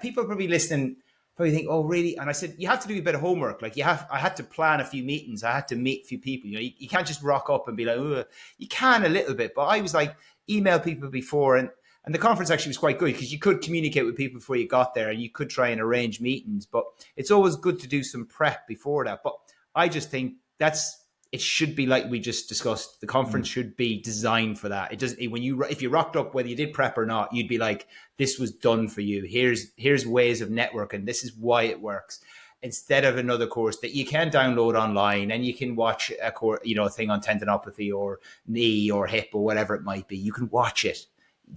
People are probably listening, probably think, oh, really? And I said, you have to do a bit of homework. Like I had to plan a few meetings. I had to meet a few people. You can't just rock up and be like, oh, you can a little bit. But I was like, email people before. And the conference actually was quite good because you could communicate with people before you got there and you could try and arrange meetings. But it's always good to do some prep before that. But I just think it should be like we just discussed. The conference should be designed for that. It doesn't. If you rocked up, whether you did prep or not, you'd be like, "This was done for you. Here's ways of networking. This is why it works." Instead of another course that you can download online and you can watch a course, a thing on tendinopathy or knee or hip or whatever it might be. You can watch it.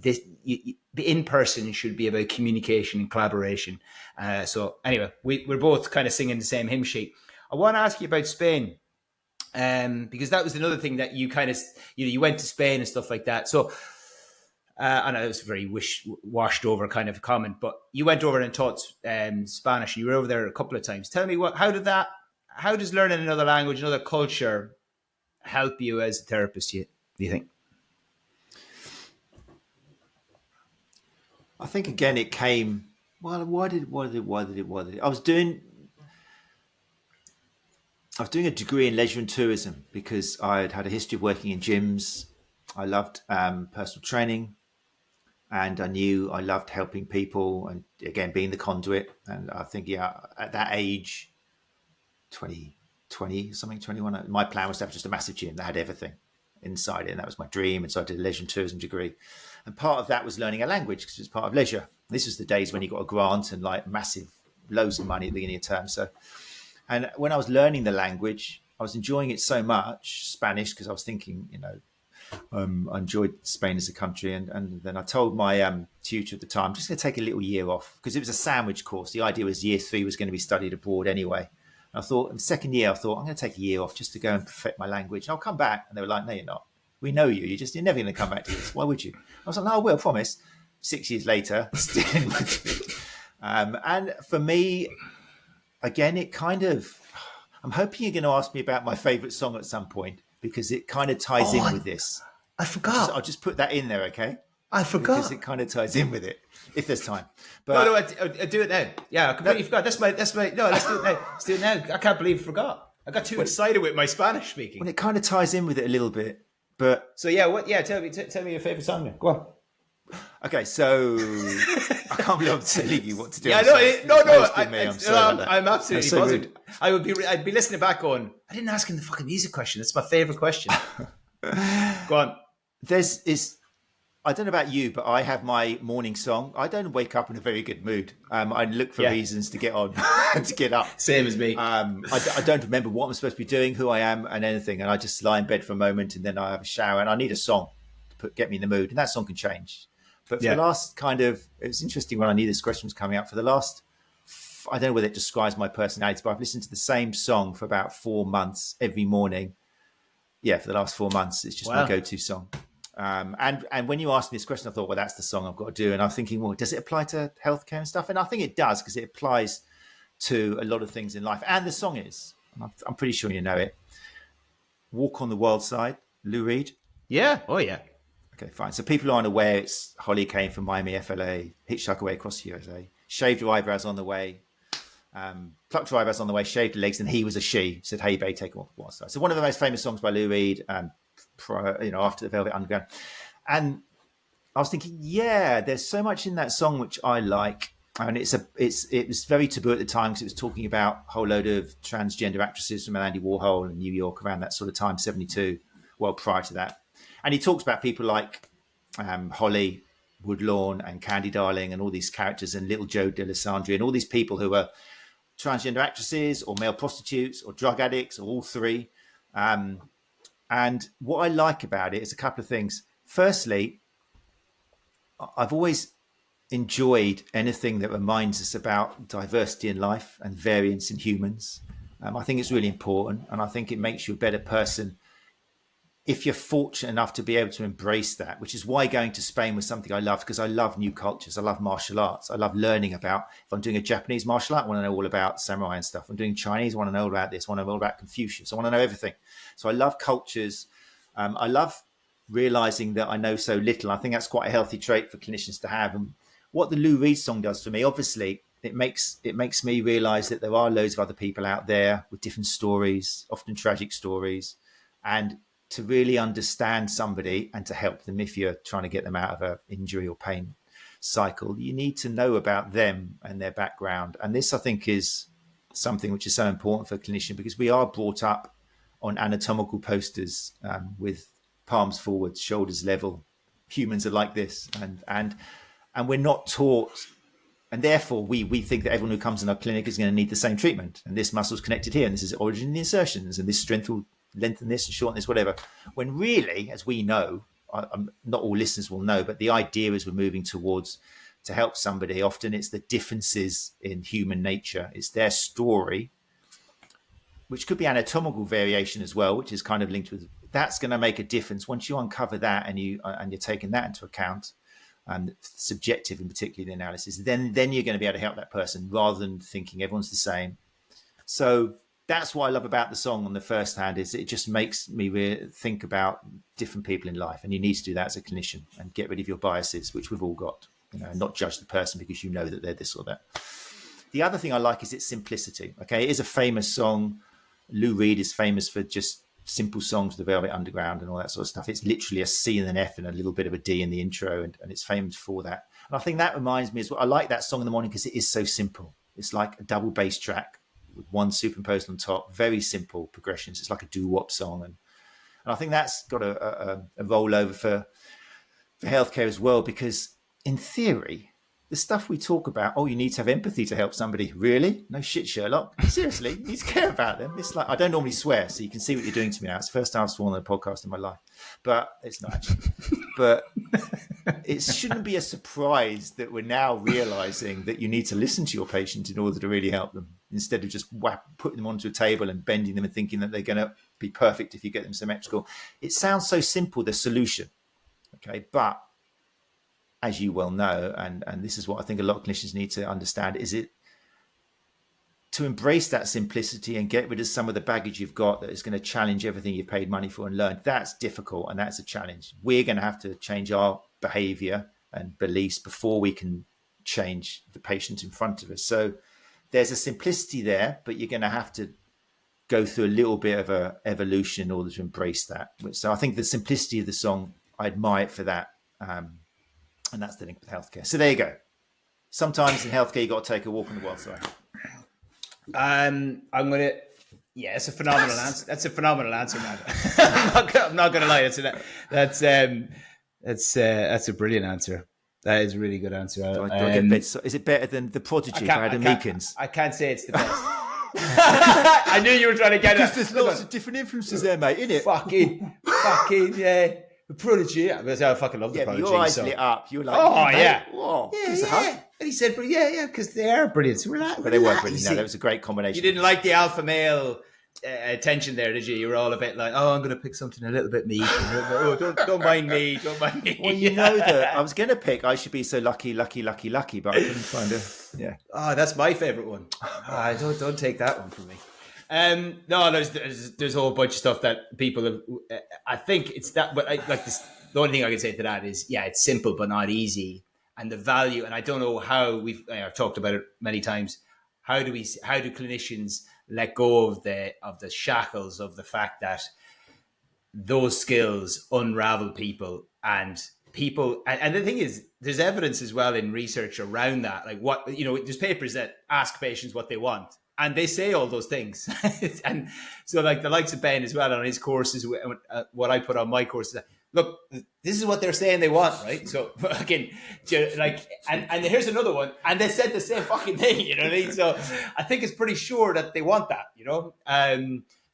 The in person should be about communication and collaboration. So anyway, we're both kind of singing the same hymn sheet. I want to ask you about Spain. Because that was another thing that you kind of, you went to Spain and stuff like that. So, I know it was a very washed over kind of comment, but you went over and taught Spanish. You were over there a couple of times. Tell me how does learning another language, another culture help you as a therapist, do you think? I think again, it came, well, why did it? I was doing a degree in leisure and tourism because I had a history of working in gyms. I loved personal training, and I knew I loved helping people and, again, being the conduit. And I think, at that age, 21, my plan was to have just a massive gym that had everything inside it. And that was my dream. And so I did a leisure and tourism degree. And part of that was learning a language because it was part of leisure. This was the days when you got a grant and like massive loads of money at the beginning of term. And when I was learning the language, I was enjoying it so much, Spanish, because I was thinking, I enjoyed Spain as a country. And then I told my tutor at the time, I'm just going to take a little year off because it was a sandwich course. The idea was year 3 was going to be studied abroad anyway. And I thought, in the second year, I'm going to take a year off just to go and perfect my language. And I'll come back. And they were like, no, you're not. We know you. You're never going to come back to this. Why would you? I was like, no, I will, promise. 6 years later, still in my and for me, again, it kind of, I'm hoping you're going to ask me about my favorite song at some point because it kind of ties in with this. I forgot. I'll just put that in there, okay? I forgot. Because it kind of ties in with it, if there's time. But no, I do it now. Yeah, I completely forgot. That's my, no, let's do it now. Let's do it now. I can't believe I forgot. I got too excited with my Spanish speaking. Well, it kind of ties in with it a little bit. But so, tell me your favorite song now. Go on. Okay, so I can't believe I'm telling you what to do. Yeah, I'm no, sorry. no, no. I'm sorry about that. I'm absolutely That's so buzzing. rude. I'd be listening back going, I didn't ask him the fucking music question. It's my favorite question. Go on. I don't know about you, but I have my morning song. I don't wake up in a very good mood. I look for Yeah. reasons to get on and to get up. Same as me. I don't remember what I'm supposed to be doing, who I am, and anything. And I just lie in bed for a moment, and then I have a shower, and I need a song to get me in the mood. And that song can change. But for the last it was interesting when I knew this question was coming up. For the last, I don't know whether it describes my personality, but I've listened to the same song for about 4 months every morning. Yeah, for the last 4 months, it's just my go-to song. And when you asked me this question, I thought, well, that's the song I've got to do. And I'm thinking, well, does it apply to healthcare and stuff? And I think it does, because it applies to a lot of things in life. And the song is, I'm pretty sure you know it, Walk on the Wild Side, Lou Reed. Yeah. Oh, yeah. Okay, fine. So people aren't aware, it's Holly came from Miami, FLA, hitchhiked away across the USA, shaved her eyebrows on the way, plucked her eyebrows on the way, shaved her legs, and he was a she. Said, hey, babe, take a walk on the wild side. So one of the most famous songs by Lou Reed, after the Velvet Underground. And I was thinking, yeah, there's so much in that song which I like. And it was very taboo at the time, because it was talking about a whole load of transgender actresses from Andy Warhol in New York around that sort of time, 72, well, prior to that. And he talks about people like Holly, Woodlawn and Candy Darling and all these characters, and Little Joe D'Alessandria and all these people who are transgender actresses or male prostitutes or drug addicts or all three. And what I like about it is a couple of things. Firstly, I've always enjoyed anything that reminds us about diversity in life and variance in humans. I think it's really important, and I think it makes you a better person if you're fortunate enough to be able to embrace that, which is why going to Spain was something I loved, because I love new cultures. I love martial arts. I love learning about, if I'm doing a Japanese martial art, I want to know all about samurai and stuff. If I'm doing Chinese, I want to know all about this. I want to know all about Confucius. I want to know everything. So I love cultures. I love realizing that I know so little. I think that's quite a healthy trait for clinicians to have. And what the Lou Reed song does for me, obviously, it makes me realize that there are loads of other people out there with different stories, often tragic stories, and to really understand somebody and to help them if you're trying to get them out of an injury or pain cycle, you need to know about them and their background. And this, I think, is something which is so important for a clinician, because we are brought up on anatomical posters with palms forward, shoulders level. Humans are like this, and we're not taught. And therefore, we think that everyone who comes in our clinic is going to need the same treatment. And this muscle's connected here, and this is the origin of the insertions, and this strength will lengthen this and shorten this, whatever. When really, as we know, not all listeners will know, but the idea is we're moving towards to help somebody. Often it's the differences in human nature. It's their story, which could be anatomical variation as well, which is kind of linked with, that's going to make a difference. Once you uncover that and you're taking that into account, subjective in particularly the analysis, then you're going to be able to help that person rather than thinking everyone's the same. So that's what I love about the song on the first hand, is it just makes me think about different people in life. And you need to do that as a clinician and get rid of your biases, which we've all got, and not judge the person because you know that they're this or that. The other thing I like is its simplicity. Okay, it is a famous song. Lou Reed is famous for just simple songs, the Velvet Underground and all that sort of stuff. It's literally a C and an F and a little bit of a D in the intro, and it's famous for that. And I think that reminds me as well, I like that song in the morning because it is so simple. It's like a double bass track with one superimposed on top, very simple progressions. It's like a doo-wop song. And I think that's got a rollover for healthcare as well, because in theory, the stuff we talk about, you need to have empathy to help somebody. Really? No shit, Sherlock. Seriously, you need to care about them. It's like, I don't normally swear, so you can see what you're doing to me now. It's the first time I've sworn on a podcast in my life. But it's not actually. But it shouldn't be a surprise that we're now realizing that you need to listen to your patient in order to really help them, instead of just putting them onto a table and bending them and thinking that they're going to be perfect if you get them symmetrical. It sounds so simple, the solution. Okay, but as you well know, and this is what I think a lot of clinicians need to understand, is it to embrace that simplicity and get rid of some of the baggage you've got that is going to challenge everything you've paid money for and learned. That's difficult, and that's a challenge. We're going to have to change our behavior and beliefs before we can change the patient in front of us. So there's a simplicity there, but you're going to have to go through a little bit of a evolution in order to embrace that. So I think the simplicity of the song, I admire it for that. And that's the link with healthcare. So there you go. Sometimes in healthcare, you got to take a walk on the wild side. I'm gonna. Yeah, it's a phenomenal answer. That's a phenomenal answer, man. I'm not gonna lie. That's a brilliant answer. That is a really good answer. Do I get bits? Is it better than the Prodigy by Adam Meekins? I can't say it's the best. I knew you were trying to get it. Because there's lots of different influences there, mate, innit? Fucking, yeah. The Prodigy. I fucking love the Prodigy. Your eyes lit up. You were like, oh, yeah. Whoa. Yeah. And he said, because they are brilliant. So but they weren't brilliant. No, that was a great combination. You didn't like the alpha male attention there, did you? You were all a bit like, oh, I'm going to pick something a little bit meek. Oh, don't mind me. Don't mind me. Well, you know that I was going to pick I Should Be So Lucky, Lucky, Lucky, Lucky, but I couldn't find a... Yeah. Oh, that's my favourite one. Don't take that one from me. No, there's a whole bunch of stuff that people have... I think it's that... But the only thing I can say to that is, yeah, it's simple but not easy. And the value... And I don't know how I've talked about it many times. How do clinicians let go of the shackles of the fact that those skills unravel people and the thing is, there's evidence as well in research around that. Like there's papers that ask patients what they want and they say all those things. And so like the likes of Ben as well on his courses, what I put on my courses, look, this is what they're saying they want, right? So again, and here's another one, and they said the same fucking thing, you know what I mean? So I think it's pretty sure that they want that, you know.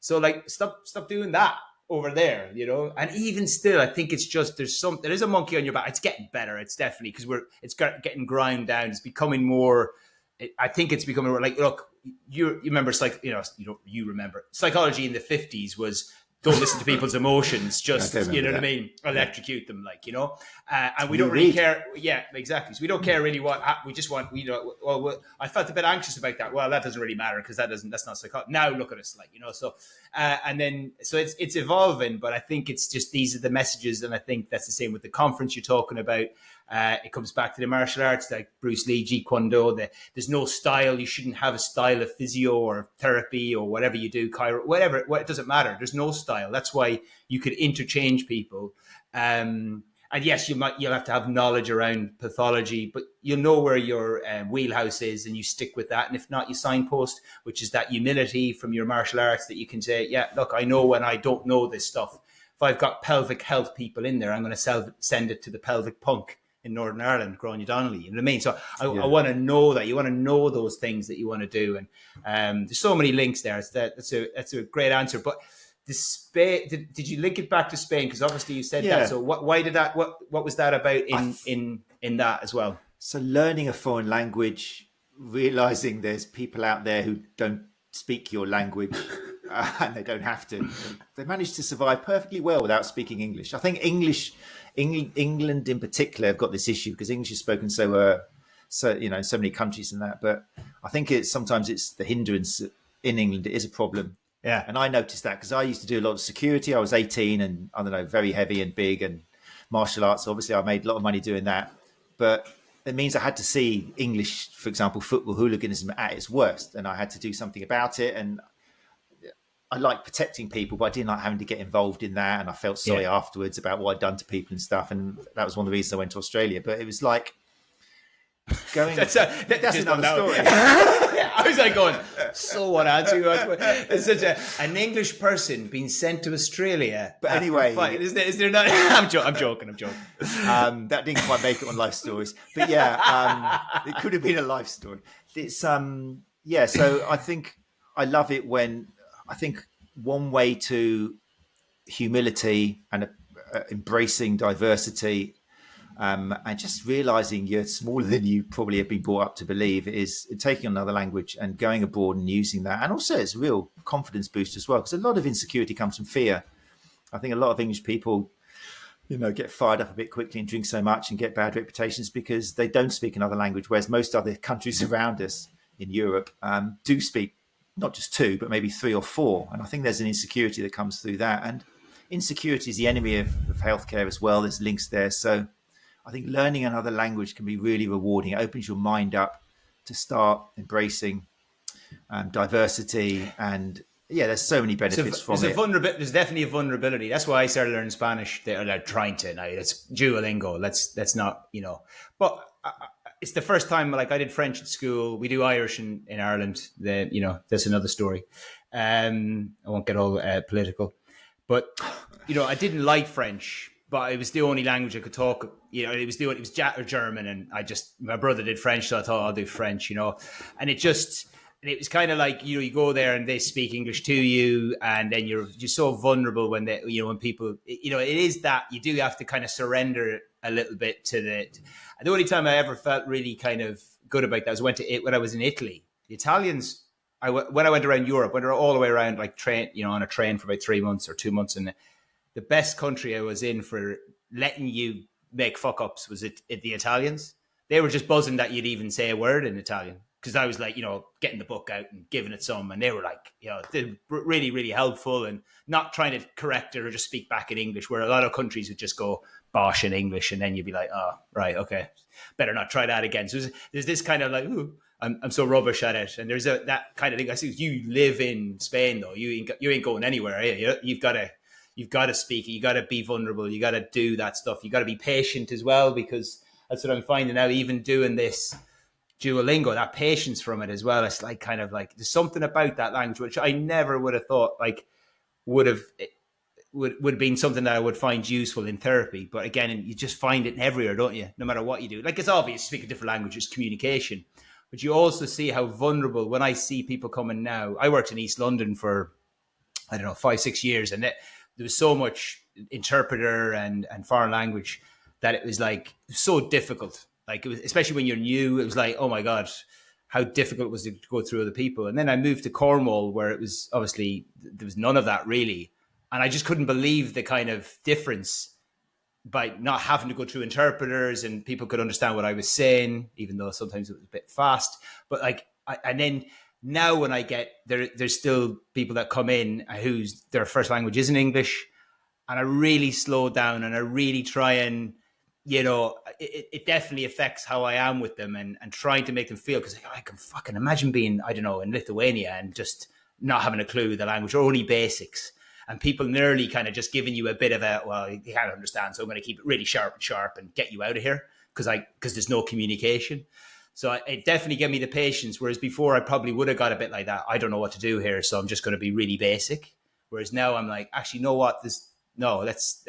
So like, stop doing that over there, you know. And even still, I think it's just there is a monkey on your back. It's getting better. It's definitely because it's getting ground down. It's becoming more. I think it's becoming more like, look, you remember you remember psychology in the 50s was. Don't listen to people's emotions, just, you know what I mean? Electrocute them, like, you know? And we don't really care. Yeah, exactly. So we don't care really we just want, I felt a bit anxious about that. Well, that doesn't really matter because that's not psychology. Now look at us, like, you know? So, so it's evolving, but I think it's just, these are the messages. And I think that's the same with the conference you're talking about. It comes back to the martial arts, like Bruce Lee, Jeet Kune Do. There's no style. You shouldn't have a style of physio or therapy or whatever you do, chiro, whatever. It doesn't matter. There's no style. That's why you could interchange people. And yes, you'll have to have knowledge around pathology, but you'll know where your wheelhouse is, and you stick with that. And if not, you signpost, which is that humility from your martial arts that you can say, yeah, look, I know when I don't know this stuff. If I've got pelvic health people in there, I'm going to send it to the pelvic punk in Northern Ireland, Grania Donnelly, you know what I mean? So I want to know that. You want to know those things that you want to do. And there's so many links there. That's a great answer. But did you link it back to Spain? Because obviously you said that. So what was that about in that as well? So learning a foreign language, realizing there's people out there who don't speak your language and they don't have to. They managed to survive perfectly well without speaking English. I think England in particular have got this issue because English is spoken so many countries and that. But I think sometimes it's the hindrance in England. It is a problem. Yeah. And I noticed that because I used to do a lot of security. I was 18 and I don't know, very heavy and big and martial arts. Obviously, I made a lot of money doing that. But it means I had to see English, for example, football hooliganism at its worst. And I had to do something about it. And I like protecting people, but I didn't like having to get involved in that. And I felt sorry afterwards about what I'd done to people and stuff. And that was one of the reasons I went to Australia. But it was like going... that's another story. I was like going, so what answer you asked? It's such an English person being sent to Australia. But anyway... Is there not... I'm joking. That didn't quite make it on Life Stories. But yeah, it could have been a life story. It's so I think I love it when... I think one way to humility and embracing diversity and just realizing you're smaller than you probably have been brought up to believe is taking another language and going abroad and using that. And also it's a real confidence boost as well, because a lot of insecurity comes from fear. I think a lot of English people, get fired up a bit quickly and drink so much and get bad reputations because they don't speak another language, whereas most other countries around us in Europe do speak not just two, but maybe three or four. And I think there's an insecurity that comes through that. And insecurity is the enemy of healthcare as well. There's links there. So I think learning another language can be really rewarding. It opens your mind up to start embracing diversity and Yeah, there's so many benefits from it. There's definitely a vulnerability. That's why I started learning Spanish. They're trying to now. It's Duolingo. Let's not, But it's the first time. Like I did French at school. We do Irish in Ireland. That's another story. I won't get all political, but I didn't like French, but it was the only language I could talk. It was German, and my brother did French, so I thought I'll do French. And it was kind of like you go there and they speak English to you, and then you're so vulnerable when when people it is that you do have to kind of surrender a little bit to the only time I ever felt really kind of good about that was when I was in Italy. The Italians, when I went around Europe, went all the way around like train on a train for about 3 months or 2 months, and the best country I was in for letting you make fuck ups was the Italians. They were just buzzing that you'd even say a word in Italian. Because I was like, getting the book out and giving it some, and they were like, they're really, really helpful and not trying to correct it or just speak back in English, where a lot of countries would just go bosh in English, and then you'd be like, oh, right, okay, better not try that again. So there's this kind of like, ooh, I'm so rubbish at it, and there's that kind of thing. I see you live in Spain though, you ain't going anywhere. You've got to speak, you got to be vulnerable, you got to do that stuff, you got to be patient as well, because that's what I'm finding now. Even doing this Duolingo, that patience from it as well. It's like kind of like there's something about that language which I never would have thought like would have been something that I would find useful in therapy. But again, you just find it everywhere, don't you? No matter what you do. Like it's obvious, you speak a different language, it's communication. But you also see how vulnerable when I see people coming now. I worked in East London for 5-6 years, and there was so much interpreter and foreign language that it was like so difficult. Like it was, especially when you're new, it was like, oh my God, how difficult it was to go through other people. And then I moved to Cornwall, where it was obviously, there was none of that really. And I just couldn't believe the kind of difference by not having to go through interpreters, and people could understand what I was saying, even though sometimes it was a bit fast. But like, and then now when I get there's still people that come in whose their first language isn't English. And I really slow down and I really try and, it definitely affects how I am with them and trying to make them feel, because I can fucking imagine being, in Lithuania and just not having a clue the language or only basics, and people nearly kind of just giving you a bit of you can't understand, so I'm going to keep it really sharp and get you out of here because there's no communication. So it definitely gave me the patience, whereas before I probably would have got a bit like that. I don't know what to do here, so I'm just going to be really basic. Whereas now I'm like, actually, you know what? Let's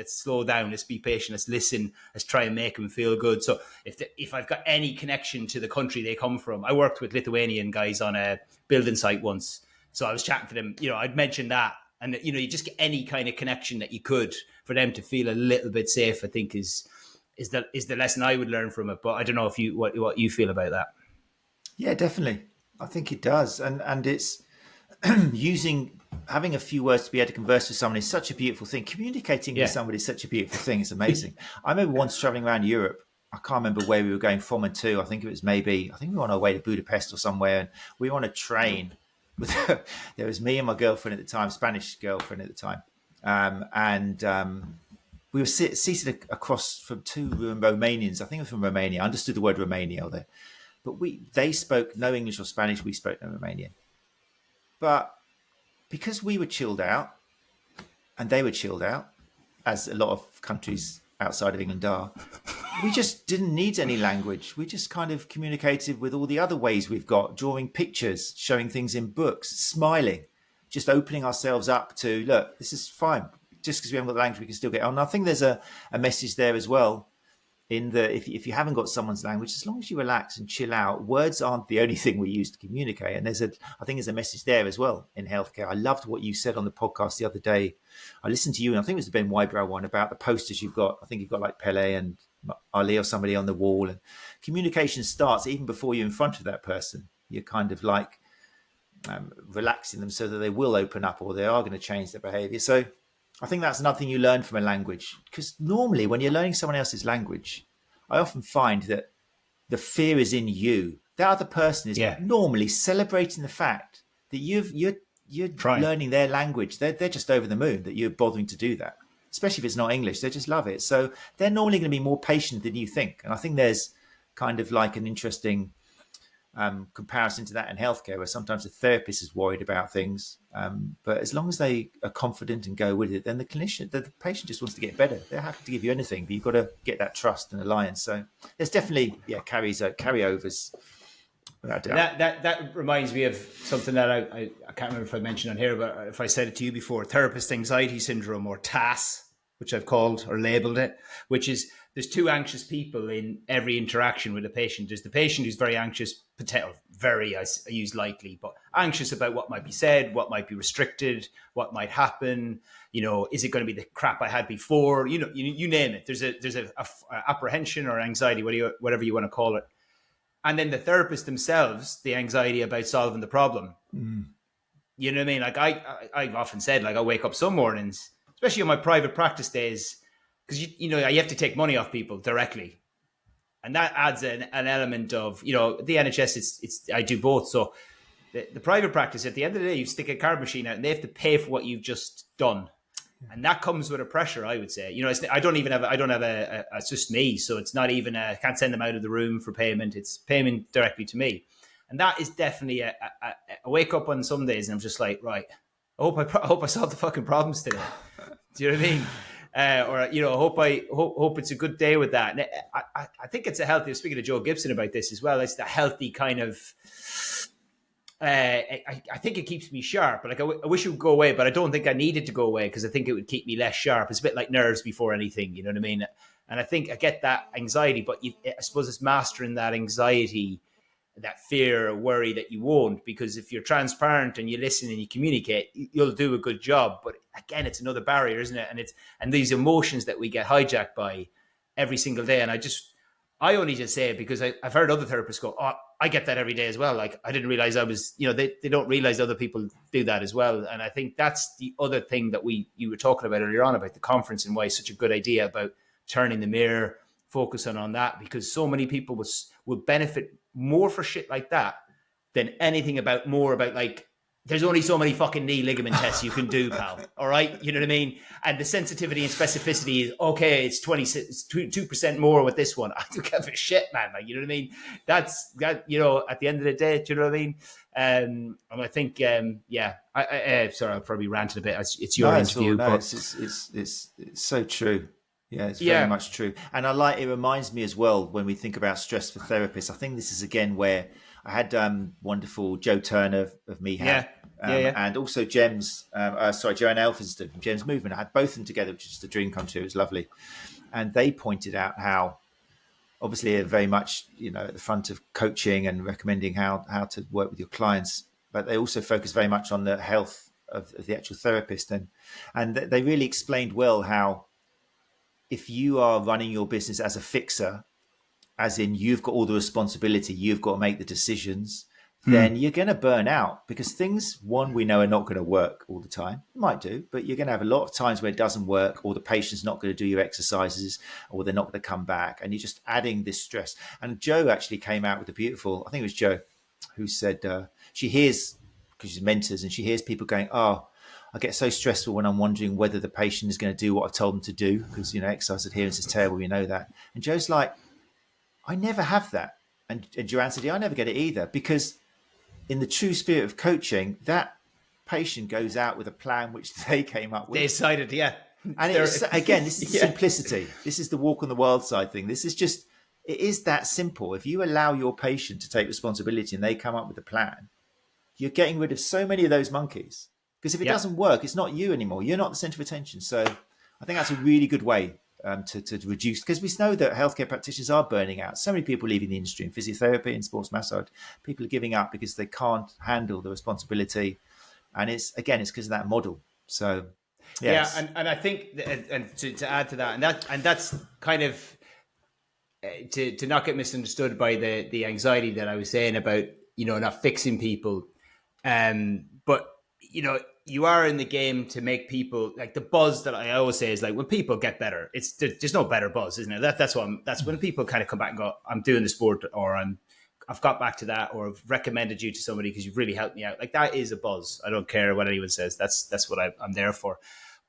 slow down. Let's be patient. Let's listen. Let's try and make them feel good. So if I've got any connection to the country they come from, I worked with Lithuanian guys on a building site once. So I was chatting to them, I'd mentioned that. And, you just get any kind of connection that you could for them to feel a little bit safe, I think is the lesson I would learn from it. But I don't know if what you feel about that. Yeah, definitely. I think it does. And it's having a few words to be able to converse with someone is such a beautiful thing. Communicating with somebody is such a beautiful thing. It's amazing. I remember once traveling around Europe. I can't remember where we were going from and to. I think we were on our way to Budapest or somewhere, and we were on a train. There was me and my girlfriend at the time, Spanish girlfriend at the time. We were seated across from two Romanians. I think it was from Romania. I understood the word Romania there. But they spoke no English or Spanish. We spoke no Romanian. But because we were chilled out and they were chilled out, as a lot of countries outside of England are, we just didn't need any language. We just kind of communicated with all the other ways we've got, drawing pictures, showing things in books, smiling, just opening ourselves up to, look, this is fine. Just because we haven't got the language, we can still get on. And I think there's a message there as well. If you haven't got someone's language, as long as you relax and chill out, words aren't the only thing we use to communicate. And I think there's a message there as well in healthcare. I loved what you said on the podcast the other day. I listened to you, and I think it was the Ben Wybrow one about the posters you've got. I think you've got like Pele and Ali or somebody on the wall, and communication starts even before you're in front of that person. You're kind of like relaxing them so that they will open up, or they are going to change their behavior. So I think that's another thing you learn from a language, because normally when you're learning someone else's language, I often find that the fear is in you. That other person is normally celebrating the fact that you're learning their language. They're just over the moon that you're bothering to do that, especially if it's not English. They just love it. So they're normally going to be more patient than you think. And I think there's kind of like an interesting comparison to that in healthcare, where sometimes the therapist is worried about things, but as long as they are confident and go with it, then the clinician, the patient just wants to get better. They're happy to give you anything, but you've got to get that trust and alliance. So there's definitely carryovers. That reminds me of something that I can't remember if I mentioned on here, but if I said it to you before, therapist anxiety syndrome, or TAS, which I've called or labeled it, which is there's two anxious people in every interaction with a patient. There's the patient who's very anxious, I use likely, but anxious about what might be said, what might be restricted, what might happen. Is it going to be the crap I had before? You name it. There's a apprehension or anxiety, whatever you want to call it. And then the therapists themselves, the anxiety about solving the problem. You know what I mean? Like I've often said, like I wake up some mornings, especially on my private practice days, because you have to take money off people directly, and that adds an element of the NHS. It's I do both. So the private practice, at the end of the day, you stick a card machine out, and they have to pay for what you've just done, and that comes with a pressure. I would say, I don't have it's just me, so it's not even I can't send them out of the room for payment. It's payment directly to me, and that is definitely a wake up on some days, and I'm just like, right, I hope I solved the fucking problems today. Do you know what I mean? Hope it's a good day with that. And I think it's a healthy. I was speaking to Joe Gibson about this as well. It's the healthy kind of. I think it keeps me sharp. Like I wish it would go away, but I don't think I need it to go away because I think it would keep me less sharp. It's a bit like nerves before anything. You know what I mean? And I think I get that anxiety, but I suppose it's mastering that anxiety, that fear or worry that you won't, because if you're transparent and you listen and you communicate, you'll do a good job. But again, it's another barrier, isn't it? And these emotions that we get hijacked by every single day. And I only just say it because I've heard other therapists go, oh, I get that every day as well. Like I didn't realize I was, they don't realize other people do that as well. And I think that's the other thing that you were talking about earlier on about the conference and why it's such a good idea about turning the mirror, focusing on that, because so many people will benefit more for shit like that than anything about like, there's only so many fucking knee ligament tests you can do, pal. All right. You know what I mean? And the sensitivity and specificity is okay. It's 2% more with this one. I don't give a shit, man. Like, you know what I mean? That's that, at the end of the day, do you know what I mean? And I think, sorry, I'll probably ranted a bit. It's your interview. But it's so true. Yeah, it's very much true. And it reminds me as well, when we think about stress for therapists, I think this is again where I had wonderful Joe Turner of MEHAB and also Joanne Elphinston from Gems Movement. I had both of them together, which is just a dream come true. It was lovely. And they pointed out how obviously they're very much, at the front of coaching and recommending how to work with your clients, but they also focus very much on the health of the actual therapist. And they really explained well how if you are running your business as a fixer, as in you've got all the responsibility, you've got to make the decisions, then you're going to burn out because things, we know are not going to work all the time. It might do, but you're going to have a lot of times where it doesn't work, or the patient's not going to do your exercises, or they're not going to come back, and you're just adding this stress. And Joe actually came out with I think it was Joe, who said she hears, because she's mentors, and she hears people going, oh, I get so stressful when I'm wondering whether the patient is going to do what I've told them to do because, exercise adherence is terrible, that. And Joe's like, I never have that. And Joanne said, I never get it either, because in the true spirit of coaching, that patient goes out with a plan which they came up with. They decided, yeah. And this is simplicity. This is the walk on the wild side thing. This is just, it is that simple. If you allow your patient to take responsibility and they come up with a plan, you're getting rid of so many of those monkeys. Because if it doesn't work, it's not you anymore. You're not the center of attention. So I think that's a really good way to reduce, because we know that healthcare practitioners are burning out. So many people leaving the industry in physiotherapy and sports massage. People are giving up because they can't handle the responsibility. And it's because of that model. So, yes. Yeah. And I think, and to add to that, and that's kind of to not get misunderstood by the anxiety that I was saying about, not fixing people. But you are in the game to make people, like, the buzz that I always say is like when people get better, there's no better buzz, isn't it? That's when people kind of come back and go, I'm doing the sport, or I've got back to that, or I've recommended you to somebody because you've really helped me out. Like, that is a buzz. I don't care what anyone says. That's what I'm there for.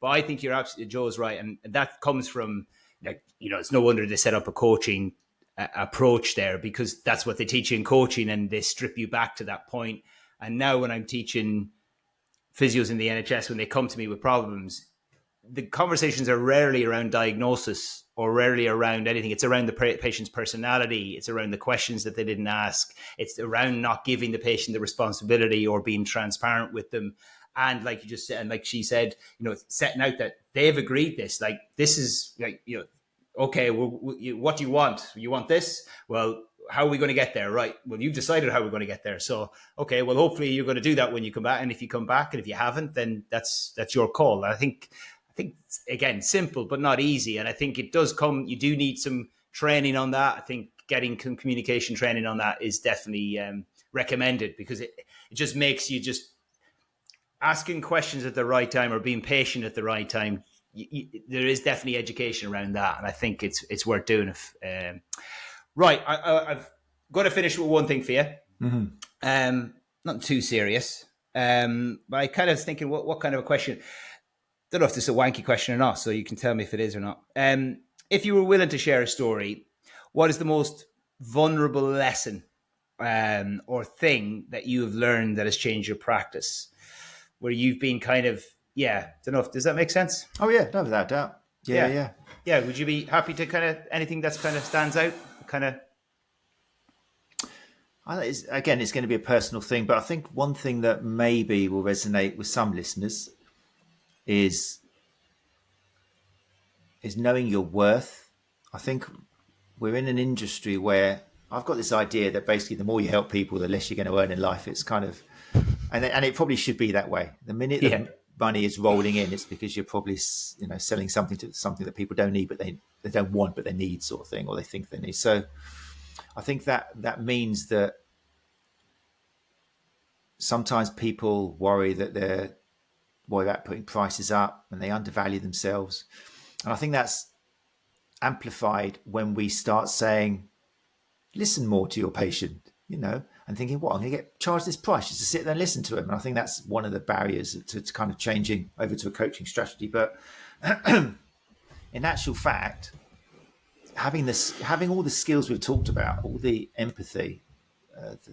But I think Joe's right. And that comes from, like, it's no wonder they set up a coaching approach there, because that's what they teach you in coaching, and they strip you back to that point. And now when I'm teaching physios in the NHS, when they come to me with problems, the conversations are rarely around diagnosis or rarely around anything. It's around the patient's personality. It's around the questions that they didn't ask. It's around not giving the patient the responsibility or being transparent with them. And like you just said, and like she said, setting out that they've agreed this, like, this is like, okay, well, what do you want? You want this? Well, how are we going to get there? Right. Well, you've decided how we're going to get there. So, okay, well, hopefully you're going to do that when you come back. And if you come back, and if you haven't, then that's your call. And I think again, simple, but not easy. And I think it does come, you do need some training on that. I think getting communication training on that is definitely recommended, because it just makes you just asking questions at the right time or being patient at the right time. There is definitely education around that. And I think it's worth doing. Right. I've got to finish with one thing for you. Mm-hmm. Not too serious. But I kind of was thinking, what kind of a question? Don't know if this is a wanky question or not, so you can tell me if it is or not. If you were willing to share a story, what is the most vulnerable lesson or thing that you have learned that has changed your practice, where you've been kind of, don't know if, does that make sense? Oh yeah, no, without doubt. Yeah. Would you be happy to kind of, anything that's kind of stands out, kind of? It's going to be a personal thing, but I think one thing that maybe will resonate with some listeners is knowing your worth. I think we're in an industry where I've got this idea that basically the more you help people, the less you're going to earn in life. It's kind of, and it probably should be that way. The minute the money is rolling in, it's because you're probably selling something that people don't need, but they don't want, but they need, sort of thing, or they think they need. So I think that means that sometimes people worry about putting prices up, and they undervalue themselves. And I think that's amplified when we start saying, listen more to your patient, and thinking, I'm going to get charged this price just to sit there and listen to him. And I think that's one of the barriers to kind of changing over to a coaching strategy. But in actual fact, having all the skills we've talked about, all the empathy,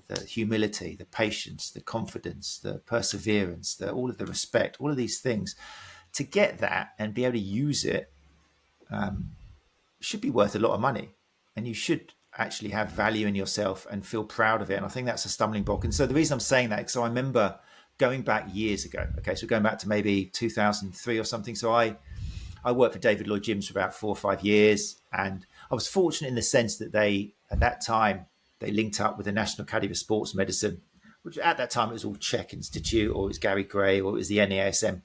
the humility, the patience, the confidence, the perseverance, all of the respect, all of these things, to get that and be able to use it should be worth a lot of money. And you should actually have value in yourself and feel proud of it. And I think that's a stumbling block. And so the reason I'm saying that, because I remember going back years ago, so going back to maybe 2003 or something. So I worked for David Lloyd Gyms for about 4 or 5 years. And I was fortunate in the sense that at that time, they linked up with the National Academy of Sports Medicine, which at that time it was all Czech Institute, or it was Gary Gray, or it was the NASM.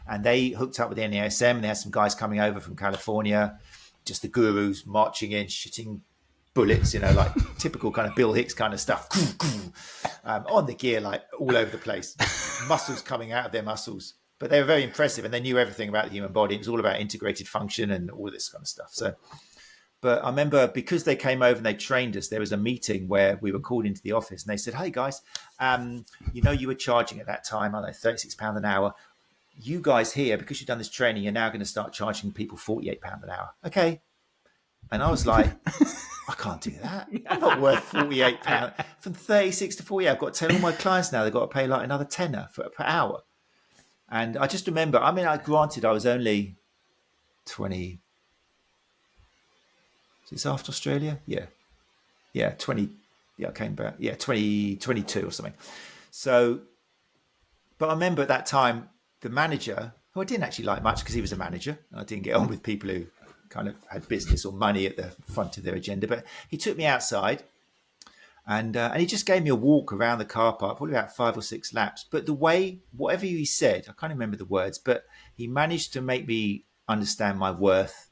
And they hooked up with the NASM, and they had some guys coming over from California, just the gurus marching in, shooting bullets, like typical kind of Bill Hicks kind of stuff, on the gear, like all over the place, muscles coming out of their muscles. But they were very impressive, and they knew everything about the human body. It was all about integrated function and all this kind of stuff. But I remember, because they came over and they trained us, there was a meeting where we were called into the office, and they said, hey guys, you were charging at that time, I don't know, £36 an hour. You guys here, because you've done this training, you're now going to start charging people £48 an hour. Okay. And I was like, I can't do that. I'm not worth £48. From 36 to 48, I've got to tell all my clients now they've got to pay like another tenner per hour. And I just remember, granted, I was only 20. Is this after Australia? Yeah, 20. Yeah, I came back. Yeah, 2022 or something. So, but I remember at that time, the manager, who I didn't actually like much because he was a manager, I didn't get on with people who kind of had business or money at the front of their agenda, but he took me outside and he just gave me a walk around the car park, probably about 5 or 6 laps. But the way, whatever he said, I can't remember the words, but he managed to make me understand my worth.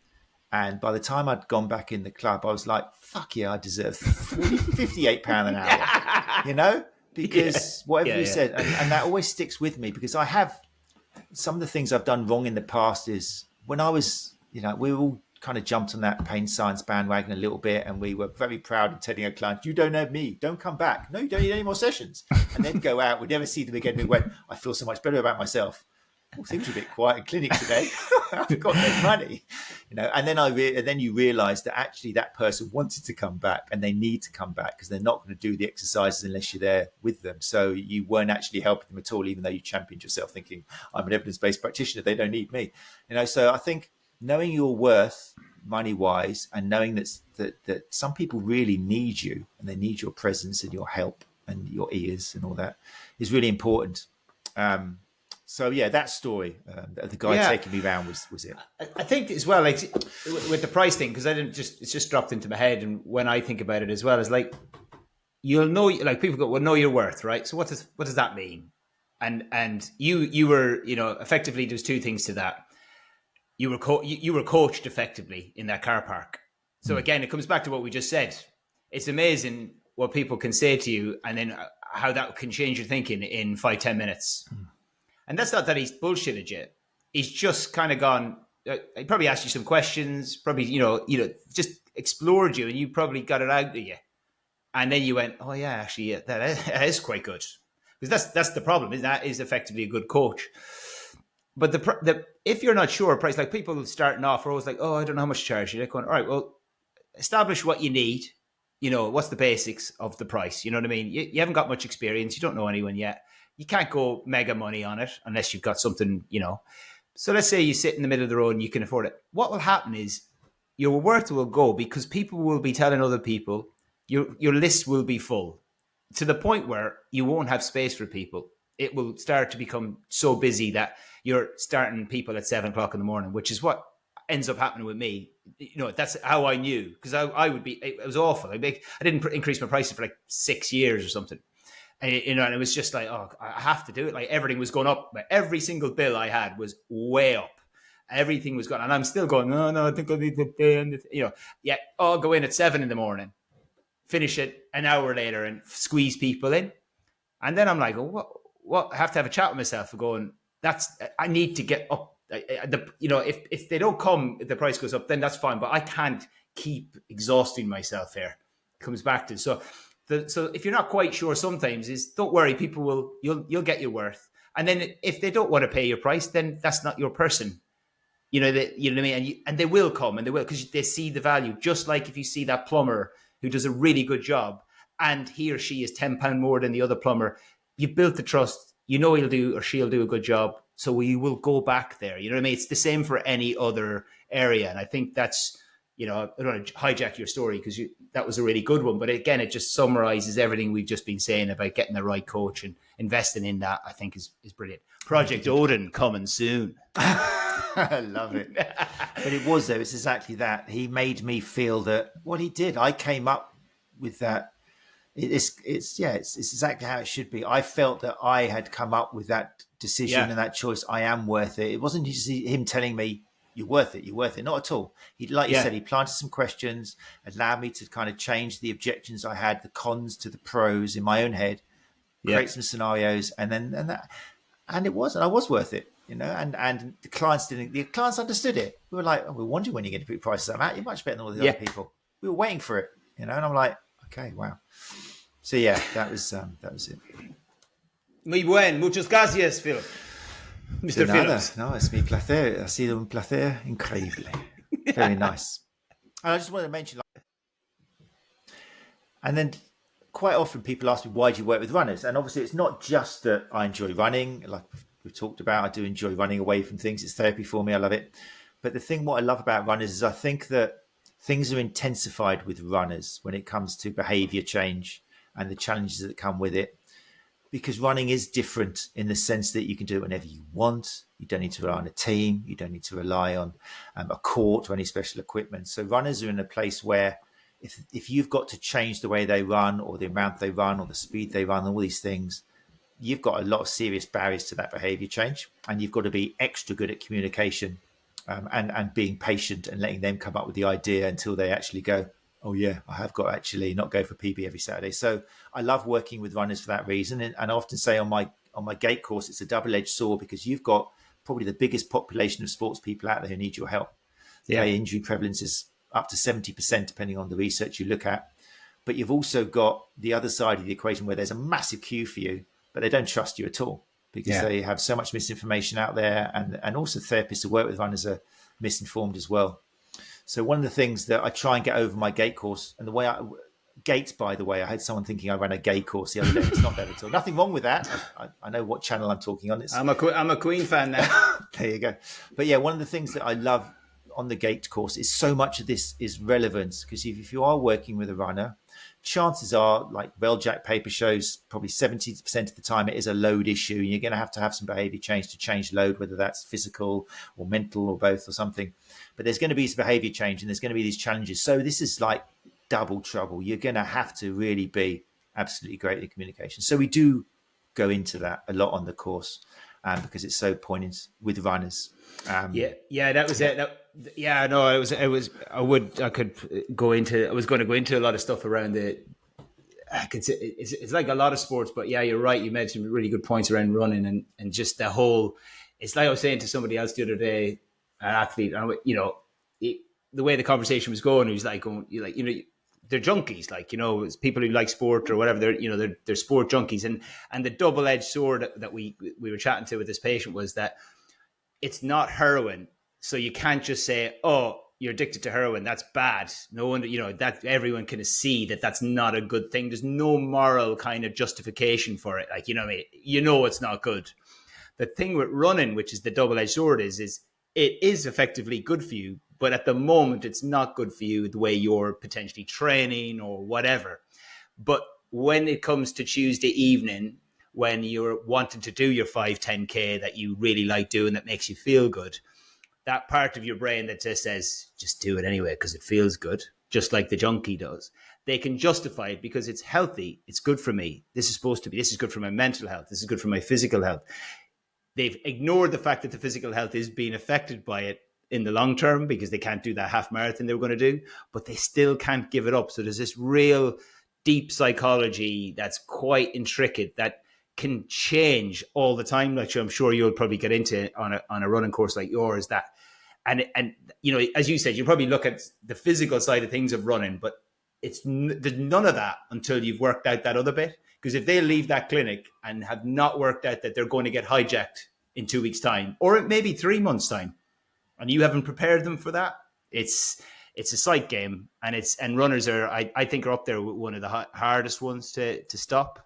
And by the time I'd gone back in the club, I was like, fuck yeah, I deserve £58 an hour, because whatever he said, and that always sticks with me, because I have some of the things I've done wrong in the past is when I was, we were all kind of jumped on that pain science bandwagon a little bit, and we were very proud of telling our clients, you don't know me, don't come back. No, you don't need any more sessions. And then go out, we'd never see them again. We went, I feel so much better about myself. well, things are a bit quiet in clinic today. I've got no money, And then you realise that actually that person wanted to come back, and they need to come back because they're not going to do the exercises unless you're there with them. So you weren't actually helping them at all, even though you championed yourself, thinking I'm an evidence-based practitioner. They don't need me, So I think knowing your worth money-wise, and knowing that some people really need you, and they need your presence and your help and your ears and all that, is really important. So yeah, that story, the guy taking me around was it. I think as well, like with the price thing, because it's just dropped into my head, and when I think about it as well, is like you'll know, like people go, well, know your worth, right? So what does that mean? And you were, effectively, there's two things to that. You were coached effectively in that car park. So again, it comes back to what we just said. It's amazing what people can say to you, and then how that can change your thinking in 5-10 minutes. And that's not that he's bullshitted you. He's just kind of gone. He probably asked you some questions. Probably, just explored you, and you probably got it out of you. And then you went, "Oh yeah, actually, that is quite good." Because that's the problem. Is effectively a good coach. But if you're not sure price, like people starting off are always like, "Oh, I don't know how much to charge you." They're going, "All right, well, establish what you need. What's the basics of the price? You know what I mean? You haven't got much experience. You don't know anyone yet. You can't go mega money on it unless you've got something, So let's say you sit in the middle of the road and you can afford it. What will happen is your worth will go because people will be telling other people, your list will be full to the point where you won't have space for people. It will start to become so busy that you're starting people at 7:00 in the morning, which is what ends up happening with me. That's how I knew, because I would be, it was awful. I didn't increase my prices for like 6 years or something. And it was just like, oh, I have to do it. Like everything was going up. Every single bill I had was way up. Everything was going, and I'm still going, no, I think I need to pay. I'll go in at 7 in the morning, finish it an hour later, and squeeze people in. And then I'm like, oh, what? I have to have a chat with myself and going, I need to get up. If they don't come, if the price goes up, then that's fine. But I can't keep exhausting myself here. It comes back to so if you're not quite sure, sometimes don't worry. People you'll get your worth. And then if they don't want to pay your price, then that's not your person. You know what I mean? And they will come, and they will, because they see the value. Just like if you see that plumber who does a really good job, and he or she is £10 more than the other plumber, you've built the trust. He'll do or she'll do a good job, so we will go back there. You know what I mean? It's the same for any other area, and I think that's. I don't want to hijack your story because that was a really good one. But again, it just summarizes everything we've just been saying about getting the right coach and investing in that. I think is brilliant. Project Odin coming soon. I love it. But it was, though. It's exactly that. He made me feel that what he did, I came up with that. It's exactly how it should be. I felt that I had come up with that decision and that choice. I am worth it. It wasn't just him telling me, you're worth it. You're worth it. Not at all. Like you said, he planted some questions, allowed me to kind of change the objections I had, the cons to the pros in my own head, create some scenarios, and I was worth it, And the clients understood it. We were like, we're wondering when you're going to put prices up. You're much better than all the other people. We were waiting for it, And I'm like, okay, wow. So yeah, that was it. Muy buen, muchas gracias, Phil. Mr. Phillips. No, es mi placer. Ha sido un placer increíble. Very nice. And I just wanted to mention, and then quite often people ask me, why do you work with runners? And obviously it's not just that I enjoy running, like we've talked about. I do enjoy running away from things. It's therapy for me. I love it. But what I love about runners is I think that things are intensified with runners when it comes to behavior change and the challenges that come with it. Because running is different in the sense that you can do it whenever you want. You don't need to rely on a team. You don't need to rely on a court or any special equipment. So runners are in a place where if you've got to change the way they run or the amount they run or the speed they run, all these things, you've got a lot of serious barriers to that behavior change. And you've got to be extra good at communication and being patient and letting them come up with the idea until they actually go, oh yeah, I have got to actually not go for PB every Saturday. So I love working with runners for that reason. And I often say on my gate course, it's a double-edged sword because you've got probably the biggest population of sports people out there who need your help. Yeah, injury prevalence is up to 70%, depending on the research you look at. But you've also got the other side of the equation where there's a massive queue for you, but they don't trust you at all. because they have so much misinformation out there, and also therapists who work with runners are misinformed as well. So one of the things that I try and get over my gait course, and the way Gates, by the way, I had someone thinking I ran a gay course the other day. It's not that at all. Nothing wrong with that. I know what channel I'm talking on. I'm a Queen fan now. There you go. But yeah, one of the things that I love on the gait course is so much of this is relevance, because if you are working with a runner, chances are, like Railjack paper shows, probably 70% of the time it is a load issue. You're going to have some behavior change to change load, whether that's physical or mental or both or something. But there's going to be some behavior change, and there's going to be these challenges. So this is like double trouble. You're going to have to really be absolutely great in communication. So we do go into that a lot on the course, because it's so poignant with runners. That was it. I was going to go into a lot of stuff around it. It's like a lot of sports, but yeah, you're right. You mentioned really good points around running and just the whole. It's like I was saying to somebody else the other day, an athlete, the way the conversation was going, he was like, they're junkies, it's people who like sport or whatever. They're sport junkies, and the double-edged sword that we were chatting to with this patient was that it's not heroin, so you can't just say, "Oh, you're addicted to heroin. That's bad." No one, that everyone can see that that's not a good thing. There's no moral kind of justification for it. It's not good. The thing with running, which is the double-edged sword, is it is effectively good for you, but at the moment it's not good for you the way you're potentially training or whatever. But when it comes to Tuesday evening, when you're wanting to do your 5-10K that you really like doing, that makes you feel good, that part of your brain that just says, just do it anyway because it feels good, just like the junkie does, they can justify it because it's healthy. It's good for me. This is good for my mental health. This is good for my physical health. They've ignored the fact that the physical health is being affected by it in the long term because they can't do that half marathon they were going to do, but they still can't give it up. So there's this real deep psychology that's quite intricate that can change all the time, like I'm sure you'll probably get into on a running course like yours. And as you said, you probably look at the physical side of things of running, but there's none of that until you've worked out that other bit. Because if they leave that clinic and have not worked out that they're going to get hijacked in 2 weeks' time, or maybe 3 months' time, and you haven't prepared them for that, it's a sight game. And runners are, I think, are up there with one of the hardest ones to stop.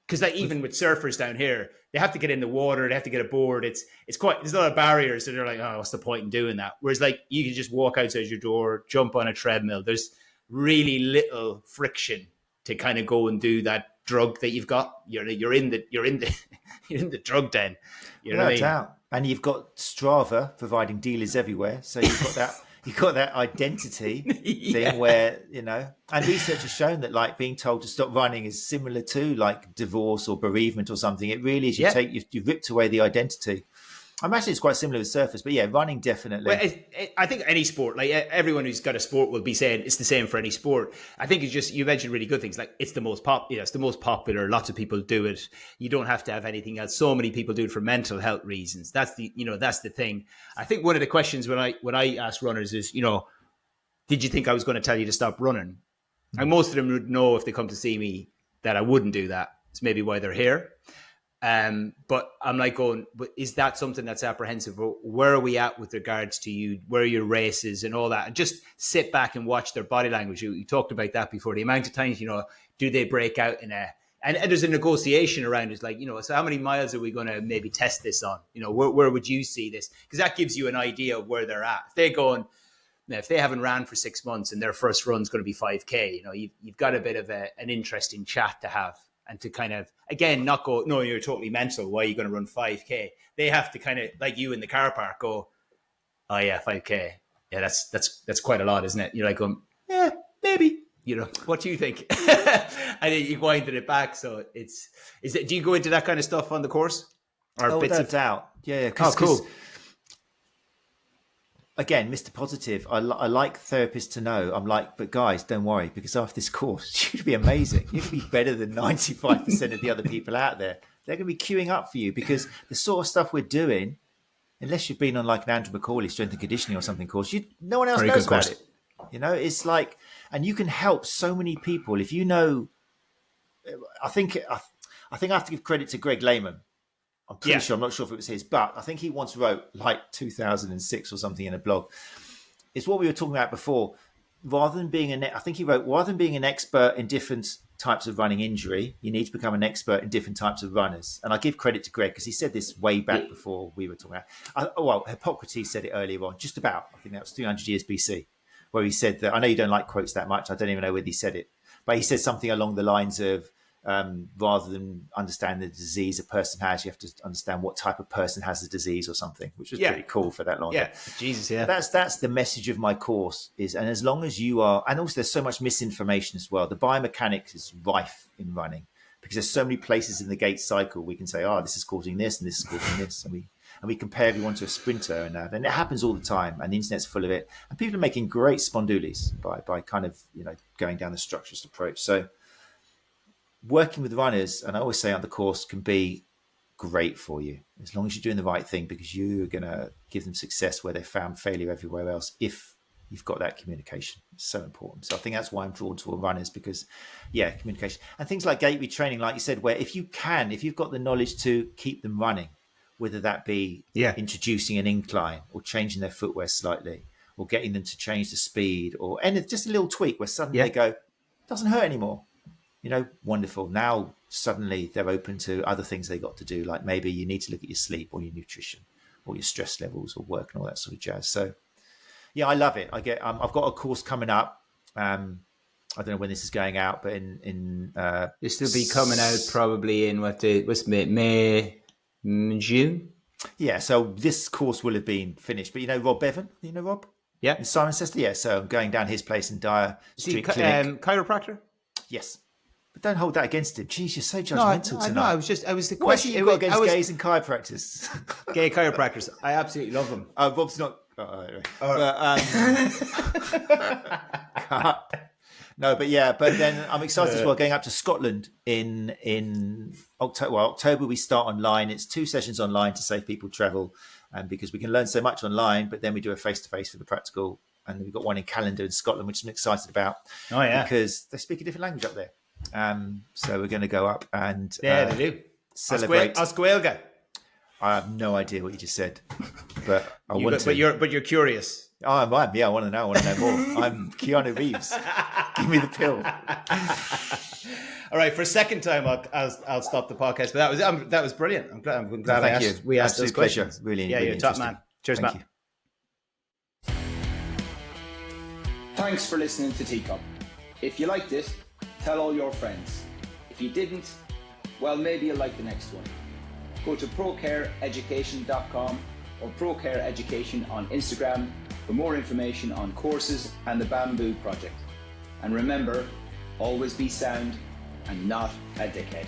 Because even with surfers down here, they have to get in the water, they have to get aboard. There's a lot of barriers, so they're like, oh, what's the point in doing that? Whereas you can just walk outside your door, jump on a treadmill. There's really little friction to kind of go and do that drug that you've got. You're in the drug den. You know what I mean? And you've got Strava providing dealers everywhere, so you've got that identity thing where and research has shown that being told to stop running is similar to divorce or bereavement or something. It really is. You've ripped away the identity. I imagine it's quite similar with surfers, but yeah, running definitely. Well, I think any sport, everyone who's got a sport will be saying it's the same for any sport. I think you mentioned really good things. It's the most it's the most popular. Lots of people do it. You don't have to have anything else. So many people do it for mental health reasons. That's the thing. I think one of the questions when I ask runners is, did you think I was going to tell you to stop running? And most of them would know if they come to see me that I wouldn't do that. It's maybe why they're here. But I'm but is that something that's apprehensive? Where are we at with regards to you? Where are your races and all that? And just sit back and watch their body language. You talked about that before. The amount of times, do they break out and there's a negotiation around it. So how many miles are we going to maybe test this on? Where would you see this? Because that gives you an idea of where they're at. If they haven't ran for 6 months and their first run's going to be 5K, you've got a bit of an interesting chat to have. And to kind of, again, not go, no, you're totally mental. Why are you going to run 5K? They have to kind of, like you in the car park, go, oh yeah, 5K. Yeah, that's quite a lot, isn't it? You're yeah, maybe. What do you think? And then you winded it back. So do you go into that kind of stuff on the course? Or bits of doubt? Yeah. Cool. Again, Mr. Positive, I like therapists to know. I'm but guys, don't worry, because after this course, you'd be amazing. You'd be better than 95% of the other people out there. They're going to be queuing up for you because the sort of stuff we're doing, unless you've been on an Andrew McCauley strength and conditioning or something course, no one else knows about it. It's and you can help so many people if I think I have to give credit to Greg Lehman. I'm pretty sure, I'm not sure if it was his, but I think he once wrote, like 2006 or something in a blog. It's what we were talking about before. Rather than being rather than being an expert in different types of running injury, you need to become an expert in different types of runners. And I give credit to Greg because he said this way back before we were talking about. Hippocrates said it earlier on, just about. I think that was 300 years BC, where he said that. I know you don't like quotes that much. I don't even know whether he said it, but he said something along the lines of, rather than understand the disease a person has, you have to understand what type of person has the disease or something, which was pretty cool for that long. Yeah, Jesus, yeah. That's the message of my course is, and as long as you are, and also there's so much misinformation as well. The biomechanics is rife in running because there's so many places in the gait cycle we can say, oh, this is causing this and this is causing this, and we compare everyone to a sprinter, and it happens all the time, and the internet's full of it, and people are making great spondoolies by kind of going down the structuralist approach. So working with runners, and I always say on the course, can be great for you as long as you're doing the right thing, because you're going to give them success where they found failure everywhere else if you've got that communication. It's so important. So I think that's why I'm drawn to runners, because communication and things like gait retraining, like you said, where if you've got the knowledge to keep them running, whether that be introducing an incline or changing their footwear slightly or getting them to change the speed or just a little tweak where suddenly they go, it doesn't hurt anymore. Wonderful. Now suddenly they're open to other things they got to do, like maybe you need to look at your sleep or your nutrition or your stress levels or work and all that sort of jazz. So, I love it. I've got a course coming up. I don't know when this is going out, but this will be coming out probably in May, June. Yeah. So this course will have been finished. But Rob Bevan, Rob? Yeah. In Cirencester. Yeah. So I'm going down his place in Dyer Street Clinic. Chiropractor. Yes. But don't hold that against him. Jeez, you're so judgmental tonight. No, I was the question. What you've got against gays and chiropractors? Gay chiropractors. I absolutely love them. Rob's not. No, but then I'm excited as well. Going up to Scotland in October. Well, October we start online. It's 2 sessions online to save people travel, and because we can learn so much online. But then we do a face-to-face for the practical, and we've got one in Calendar in Scotland, which I'm excited about. Oh yeah, because they speak a different language up there. So we're going to go up and they do celebrate. Oscuelga. I have no idea what you just said, but I want to. But you're curious. Oh, I want to know. I want to know more. I'm Keanu Reeves. Give me the pill. All right, for a second time, I'll stop the podcast. But that was brilliant. I'm glad we asked those questions. Really, yeah, really you're a top man. Cheers, Thank Matt. you. Thanks for listening to TCUP. If you liked it, tell all your friends. If you didn't, well, maybe you'll like the next one. Go to procareeducation.com or Procare Education on Instagram for more information on courses and the Bamboo Project. And remember, always be sound and not a dickhead.